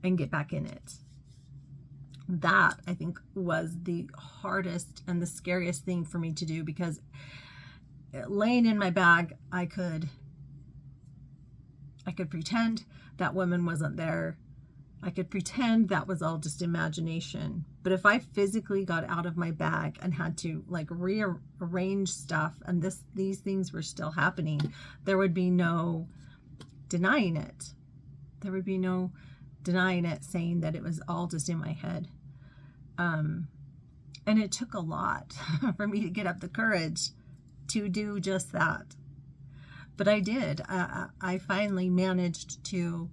and get back in it. That, I think, was the hardest and the scariest thing for me to do, because laying in my bag, I could pretend that woman wasn't there. I could pretend that was all just imagination. But if I physically got out of my bag and had to like rearrange stuff, and these things were still happening, there would be no denying it. There would be no denying it, saying that it was all just in my head. And it took a lot for me to get up the courage to do just that. But I did. I finally managed to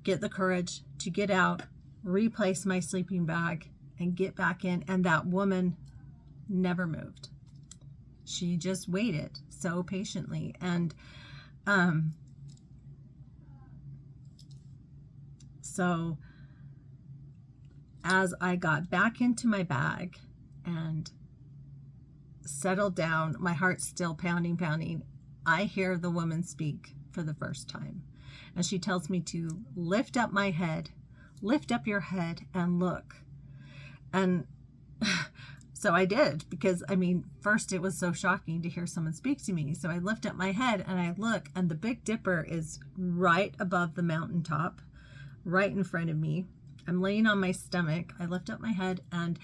get the courage to get out, replace my sleeping bag, and get back in. And that woman never moved. She just waited so patiently. And so as I got back into my bag and settled down, my heart's still pounding, I hear the woman speak for the first time. And she tells me to lift up my head, lift up your head and look. And so I did, because first it was so shocking to hear someone speak to me. So I lift up my head and I look, and the Big Dipper is right above the mountaintop, right in front of me. I'm laying on my stomach. I lift up my head, and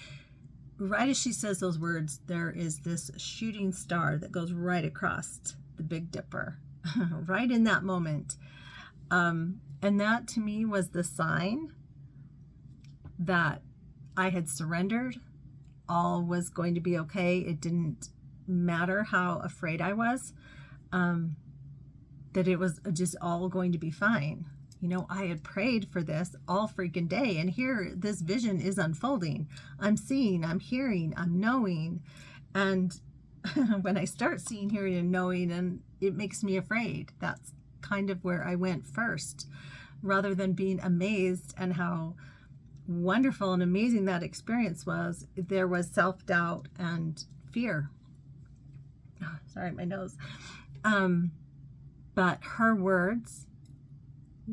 right as she says those words, there is this shooting star that goes right across the Big Dipper, right in that moment. And that to me was the sign that I had surrendered. All was going to be okay. It didn't matter how afraid I was, that it was just all going to be fine. I had prayed for this all freaking day, and here this vision is unfolding. I'm seeing, I'm hearing, I'm knowing. And when I start seeing, hearing, and knowing, and it makes me afraid, that's kind of where I went first, rather than being amazed and how wonderful and amazing that experience was. There was self-doubt and fear. Oh, sorry, my nose. But her words,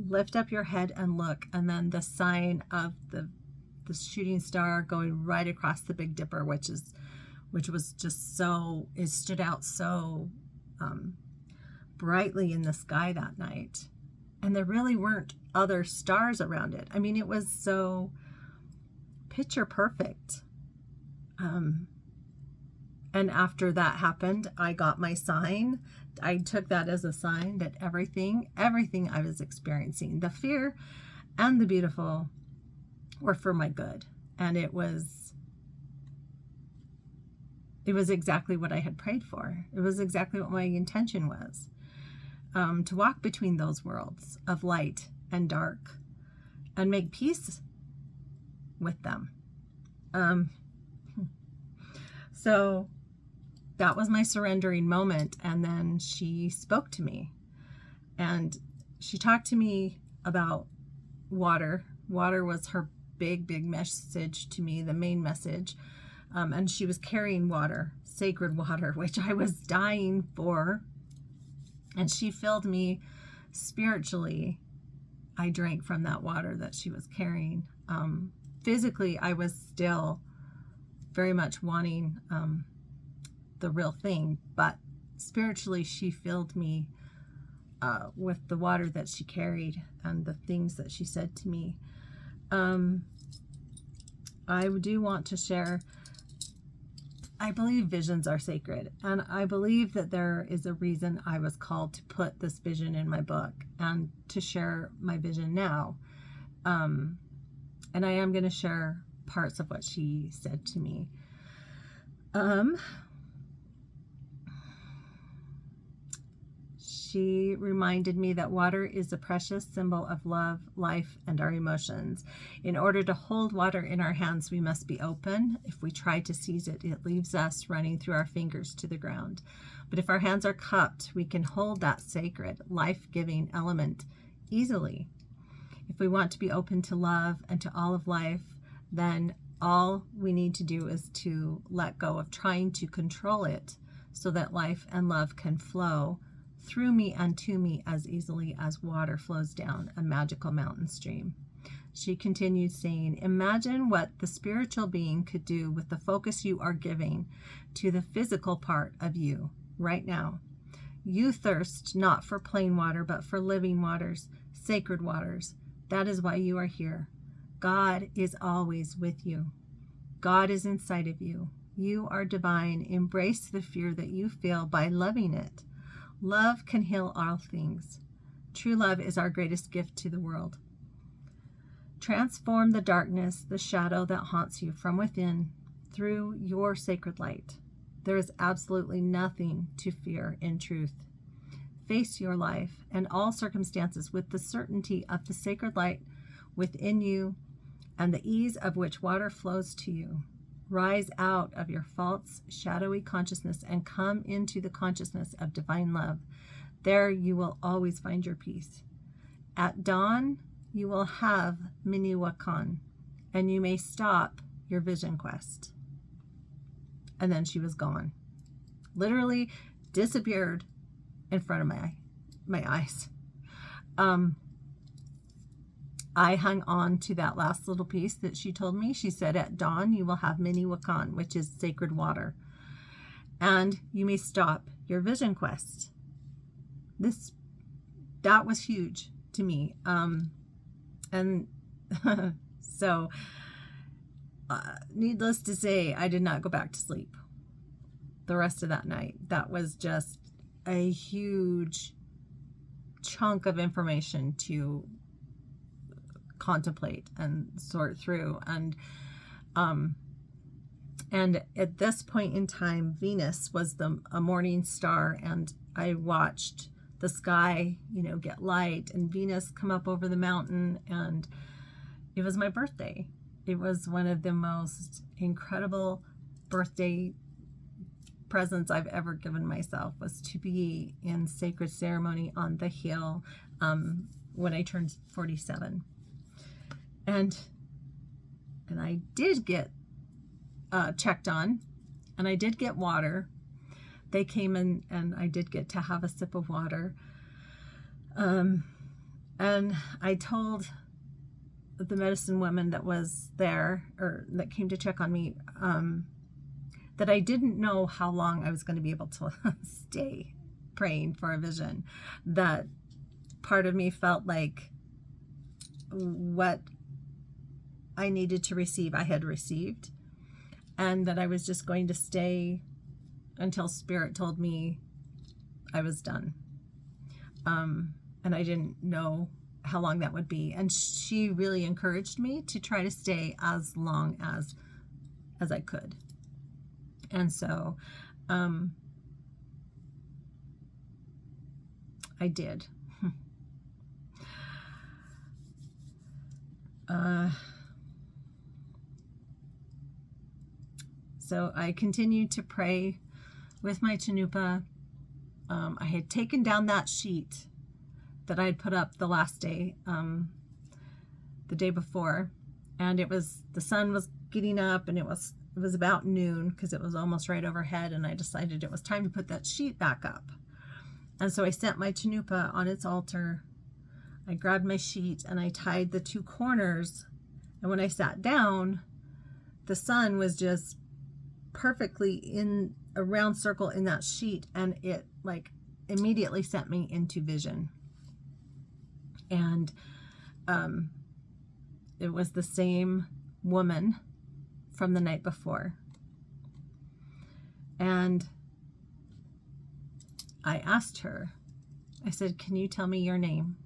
lift up your head and look, and then the sign of the shooting star going right across the Big Dipper, which was just so, it stood out so brightly in the sky that night. And there really weren't other stars around it. It was so picture perfect. And after that happened, I got my sign. I took that as a sign that everything I was experiencing, the fear and the beautiful, were for my good. And it was exactly what I had prayed for. It was exactly what my intention was, to walk between those worlds of light and dark and make peace with them. So that was my surrendering moment. And then she spoke to me, and she talked to me about water. Water was her big message to me, the main message. And she was carrying water, sacred water, which I was dying for. And she filled me spiritually. I drank from that water that she was carrying. Physically, I was still very much wanting the real thing, but spiritually, she filled me with the water that she carried and the things that she said to me. I do want to share, I believe visions are sacred, and I believe that there is a reason I was called to put this vision in my book and to share my vision now. And I am going to share parts of what she said to me. She reminded me that water is a precious symbol of love, life, and our emotions. In order to hold water in our hands, we must be open. If we try to seize it, it leaves us running through our fingers to the ground. But if our hands are cupped, we can hold that sacred, life-giving element easily. If we want to be open to love and to all of life, then all we need to do is to let go of trying to control it so that life and love can flow through me and to me as easily as water flows down a magical mountain stream. She continued saying, imagine what the spiritual being could do with the focus you are giving to the physical part of you right now. You thirst not for plain water, but for living waters, sacred waters. That is why you are here. God is always with you. God is inside of you. You are divine. Embrace the fear that you feel by loving it. Love can heal all things. True love is our greatest gift to the world. Transform the darkness, the shadow that haunts you from within through your sacred light. There is absolutely nothing to fear in truth. Face your life and all circumstances with the certainty of the sacred light within you and the ease of which water flows to you. Rise out of your false, shadowy consciousness and come into the consciousness of divine love. There you will always find your peace. At dawn, you will have awaken, and you may stop your vision quest. And then she was gone. Literally disappeared in front of my eyes. I hung on to that last little piece that she told me. She said, at dawn, you will have awaken, which is sacred water. And you may stop your vision quest. That was huge to me. And so, needless to say, I did not go back to sleep the rest of that night. That was just a huge chunk of information to contemplate and sort through. And at this point in time, Venus was a morning star, and I watched the sky, get light and Venus come up over the mountain, and it was my birthday. It was one of the most incredible birthday presents I've ever given myself, was to be in sacred ceremony on the hill when I turned 47. And I did get checked on, and I did get water. They came in, and I did get to have a sip of water. And I told the medicine woman that was there, or that came to check on me, that I didn't know how long I was going to be able to stay praying for a vision. That part of me felt like what I needed to receive, I had received, and that I was just going to stay until Spirit told me I was done. And I didn't know how long that would be. And she really encouraged me to try to stay as long as I could. And so I did. So I continued to pray with my chanupa. I had taken down that sheet that I had put up the last day, the day before, and the sun was getting up, and it was about noon, because it was almost right overhead, and I decided it was time to put that sheet back up. And so I set my chanupa on its altar. I grabbed my sheet and I tied the two corners, and when I sat down, the sun was just perfectly in a round circle in that sheet, and it immediately sent me into vision. And it was the same woman from the night before. And I asked her, I said, can you tell me your name?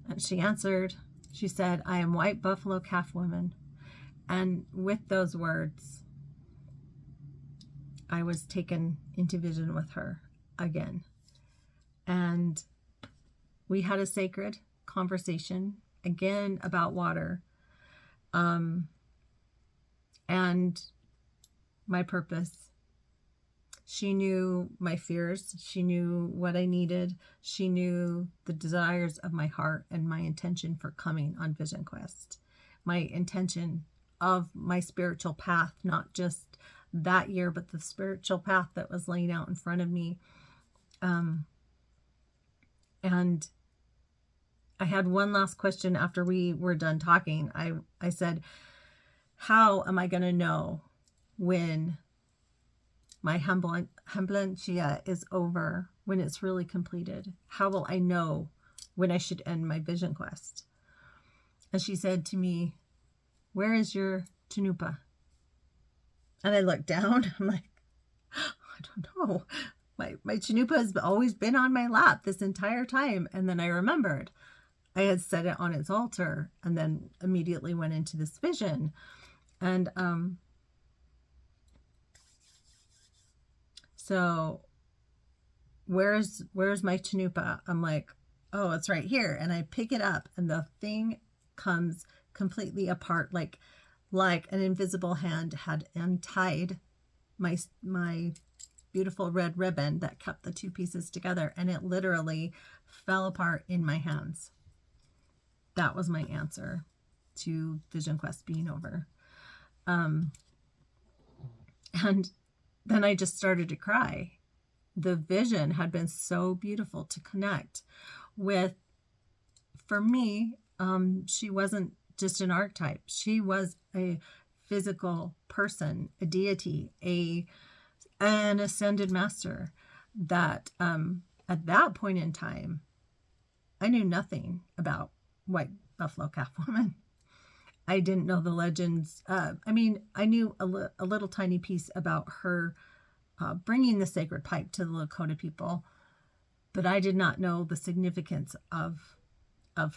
And she answered, she said, I am White Buffalo Calf Woman. And with those words, I was taken into vision with her again. And we had a sacred conversation again about water, and my purpose. She knew my fears. She knew what I needed. She knew the desires of my heart and my intention for coming on Vision Quest. My intention of my spiritual path, not just that year, but the spiritual path that was laying out in front of me. And I had one last question after we were done talking. I said, how am I going to know when my hamblenchia is over, when it's really completed? How will I know when I should end my vision quest? And she said to me, where is your Tanupa? And I looked down. I'm like, I don't know. My Chanupa has always been on my lap this entire time. And then I remembered I had set it on its altar, and then immediately went into this vision. And so where's my Chanupa? I'm like, oh, it's right here. And I pick it up, and the thing comes completely apart, like an invisible hand had untied my beautiful red ribbon that kept the two pieces together, and it literally fell apart in my hands. That was my answer to Vision Quest being over. And then I just started to cry. The vision had been so beautiful to connect with. For me, she wasn't just an archetype. She was a physical person, a deity, an ascended master that at that point in time, I knew nothing about White Buffalo Calf Woman. I didn't know the legends. I knew a little tiny piece about her bringing the sacred pipe to the Lakota people, but I did not know the significance of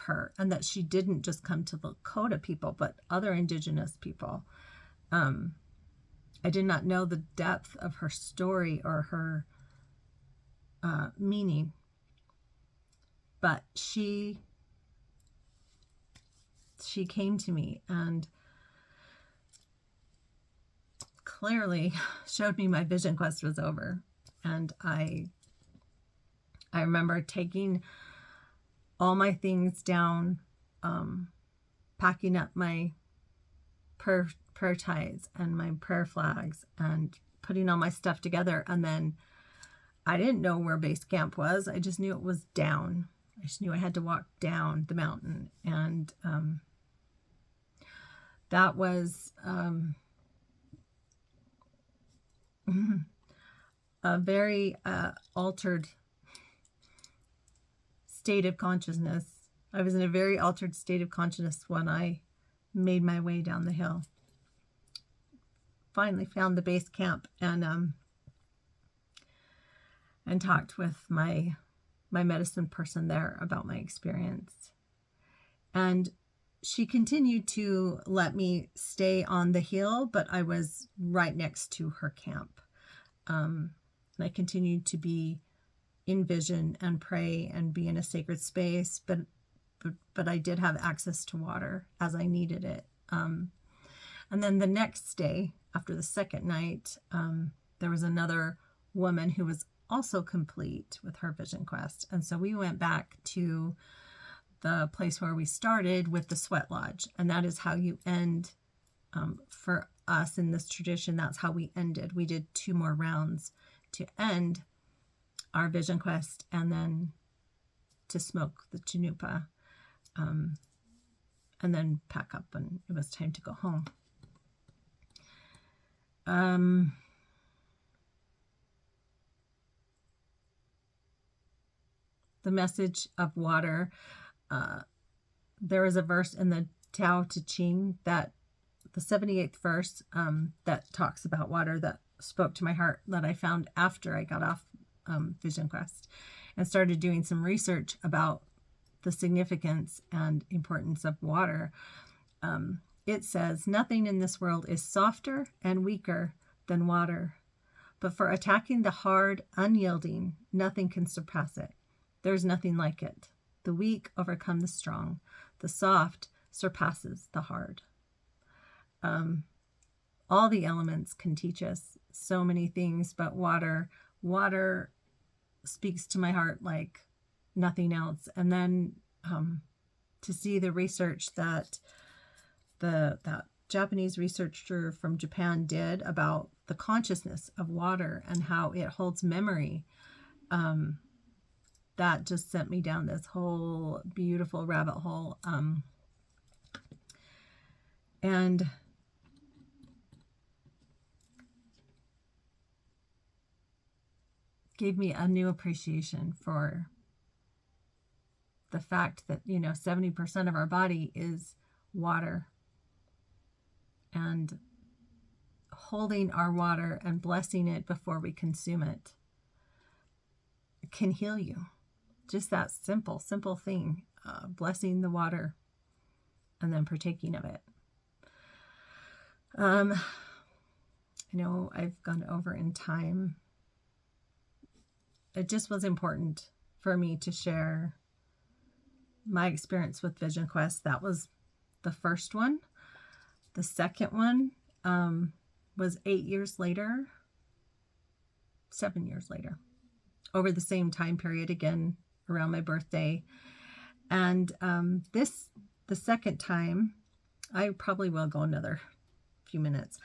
her, and that she didn't just come to the Lakota people, but other indigenous people. I did not know the depth of her story or her meaning, but she came to me and clearly showed me my vision quest was over. And I remember taking all my things down, packing up my prayer ties and my prayer flags and putting all my stuff together. And then I didn't know where base camp was. I just knew it was down. I just knew I had to walk down the mountain. And that was a very altered state of consciousness. I was in a very altered state of consciousness when I made my way down the hill. Finally found the base camp and talked with my medicine person there about my experience. And she continued to let me stay on the hill, but I was right next to her camp. And I continued to be in vision and pray and be in a sacred space, but I did have access to water as I needed it. And then the next day, after the second night, there was another woman who was also complete with her vision quest. And so we went back to the place where we started with the sweat lodge. And that is how you end, for us in this tradition, that's how we ended. We did 2 more rounds to end our vision quest and then to smoke the Chanupa, and then pack up, and it was time to go home. The message of water. There is a verse in the Tao Te Ching, that the 78th verse, that talks about water, that spoke to my heart, that I found after I got off Vision Quest and started doing some research about the significance and importance of water. It says, nothing in this world is softer and weaker than water, but for attacking the hard, unyielding, nothing can surpass it. There's nothing like it. The weak overcome the strong. The soft surpasses the hard. All the elements can teach us so many things, but water speaks to my heart like nothing else. And then to see the research that that Japanese researcher from Japan did about the consciousness of water and how it holds memory, that just sent me down this whole beautiful rabbit hole. And gave me a new appreciation for the fact that, 70% of our body is water. And holding our water and blessing it before we consume it can heal you. Just that simple thing, blessing the water and then partaking of it. I know I've gone over in time. It just was important for me to share my experience with Vision Quest. That was the first one. The second one was 7 years later, over the same time period, again, around my birthday. And the second time, I probably will go another few minutes.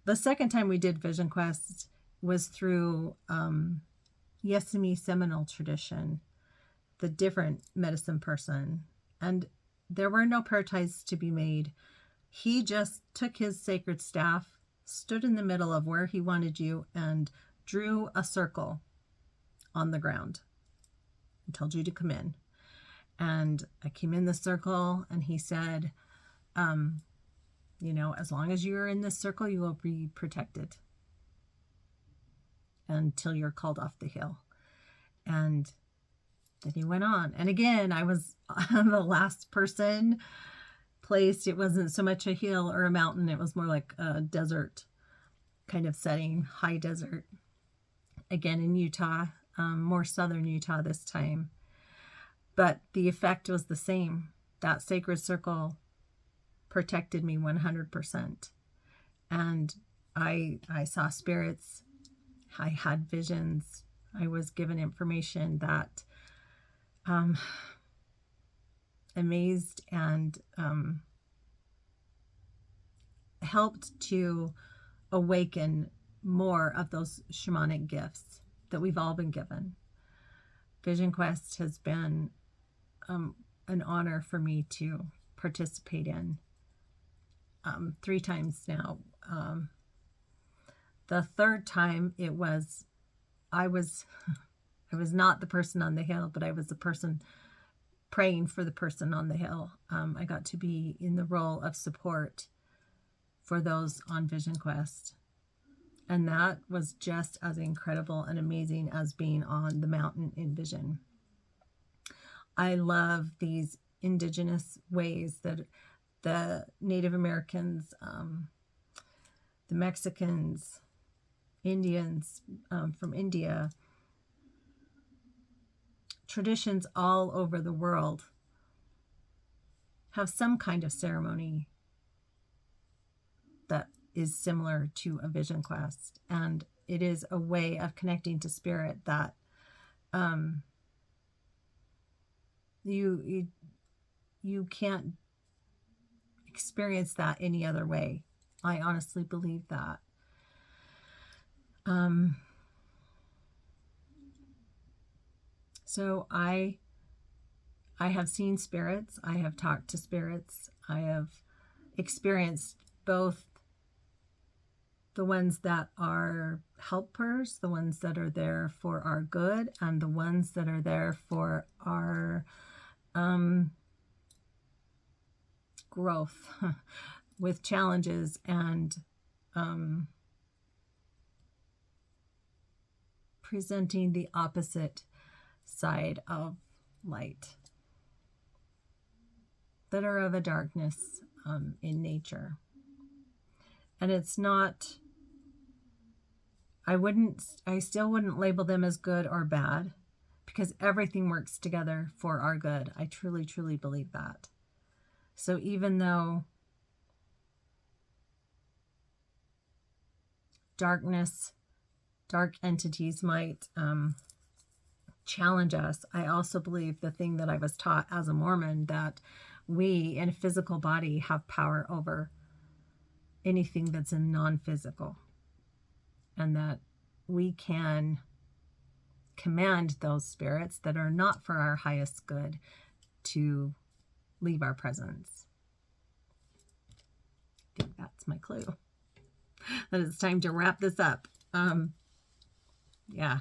The second time we did Vision Quest was through Yesemi Seminole tradition, the different medicine person. And there were no prayer ties to be made. He just took his sacred staff, stood in the middle of where he wanted you, and drew a circle on the ground and told you to come in. And I came in the circle, and he said, as long as you're in this circle, you will be protected until you're called off the hill. And then he went on. And again, I was the last person placed. It wasn't so much a hill or a mountain. It was more like a desert kind of setting, high desert. Again, in Utah, more southern Utah this time. But the effect was the same. That sacred circle protected me 100%. And I saw spirits. I had visions. I was given information that amazed and helped to awaken more of those shamanic gifts that we've all been given. Vision Quest has been an honor for me to participate in 3 times now. The third time I was not the person on the hill, but I was the person praying for the person on the hill. I got to be in the role of support for those on Vision Quest. And that was just as incredible and amazing as being on the mountain in Vision. I love these indigenous ways that the Native Americans, the Mexicans, Indians from India, traditions all over the world have some kind of ceremony that is similar to a Vision Quest. And it is a way of connecting to spirit that you can't experience that any other way. I honestly believe that. So I have seen spirits. I have talked to spirits. I have experienced both the ones that are helpers, the ones that are there for our good, and the ones that are there for our growth with challenges and presenting the opposite side of light that are of a darkness in nature. And it's not, I still wouldn't label them as good or bad, because everything works together for our good. I truly, truly believe that. So even though dark entities might challenge us, I also believe the thing that I was taught as a Mormon, that we in a physical body have power over anything that's in non-physical, and that we can command those spirits that are not for our highest good to leave our presence. I think that's my clue. That it's time to wrap this up. Yeah.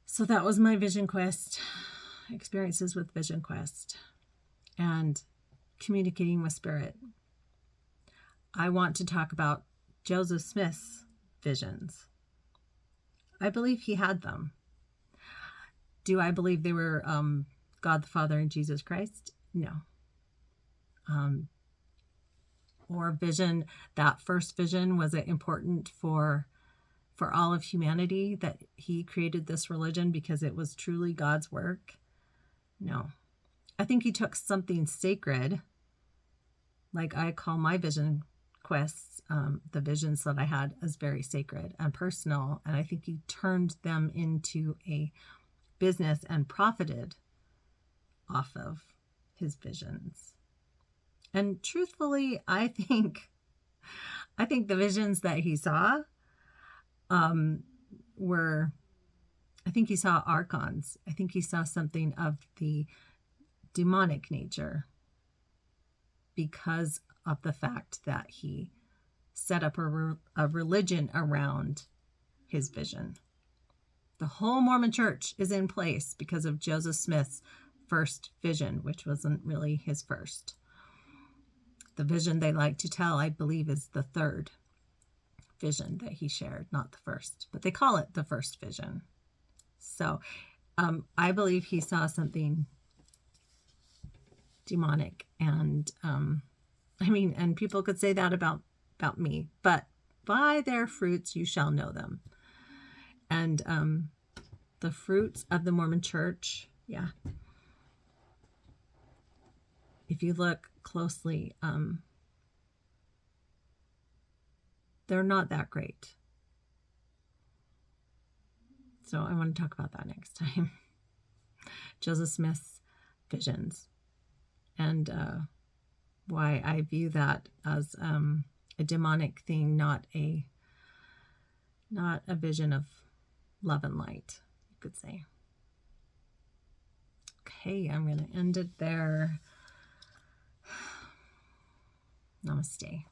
So that was my vision quest, experiences with vision quest, and communicating with spirit. I want to talk about Joseph Smith's visions. I believe he had them. Do I believe they were God the Father and Jesus Christ? No. Or vision, that first vision, was it important for all of humanity that he created this religion because it was truly God's work? No. I think he took something sacred, like I call my vision quests, the visions that I had, as very sacred and personal, and I think he turned them into a business and profited off of his visions. And truthfully, I think the visions that he saw were, I think he saw archons. I think he saw something of the demonic nature because of the fact that he set up a religion around his vision. The whole Mormon church is in place because of Joseph Smith's first vision, which wasn't really his first. The vision they like to tell, I believe, is the third vision that he shared, not the first, but they call it the first vision. So I believe he saw something demonic, and and people could say that about me, but by their fruits you shall know them. And the fruits of the Mormon church, yeah, if you look closely, they're not that great. So I want to talk about that next time. Joseph Smith's visions, and why I view that as a demonic thing, not a vision of love and light, you could say. Okay, I'm going to end it there. Namaste.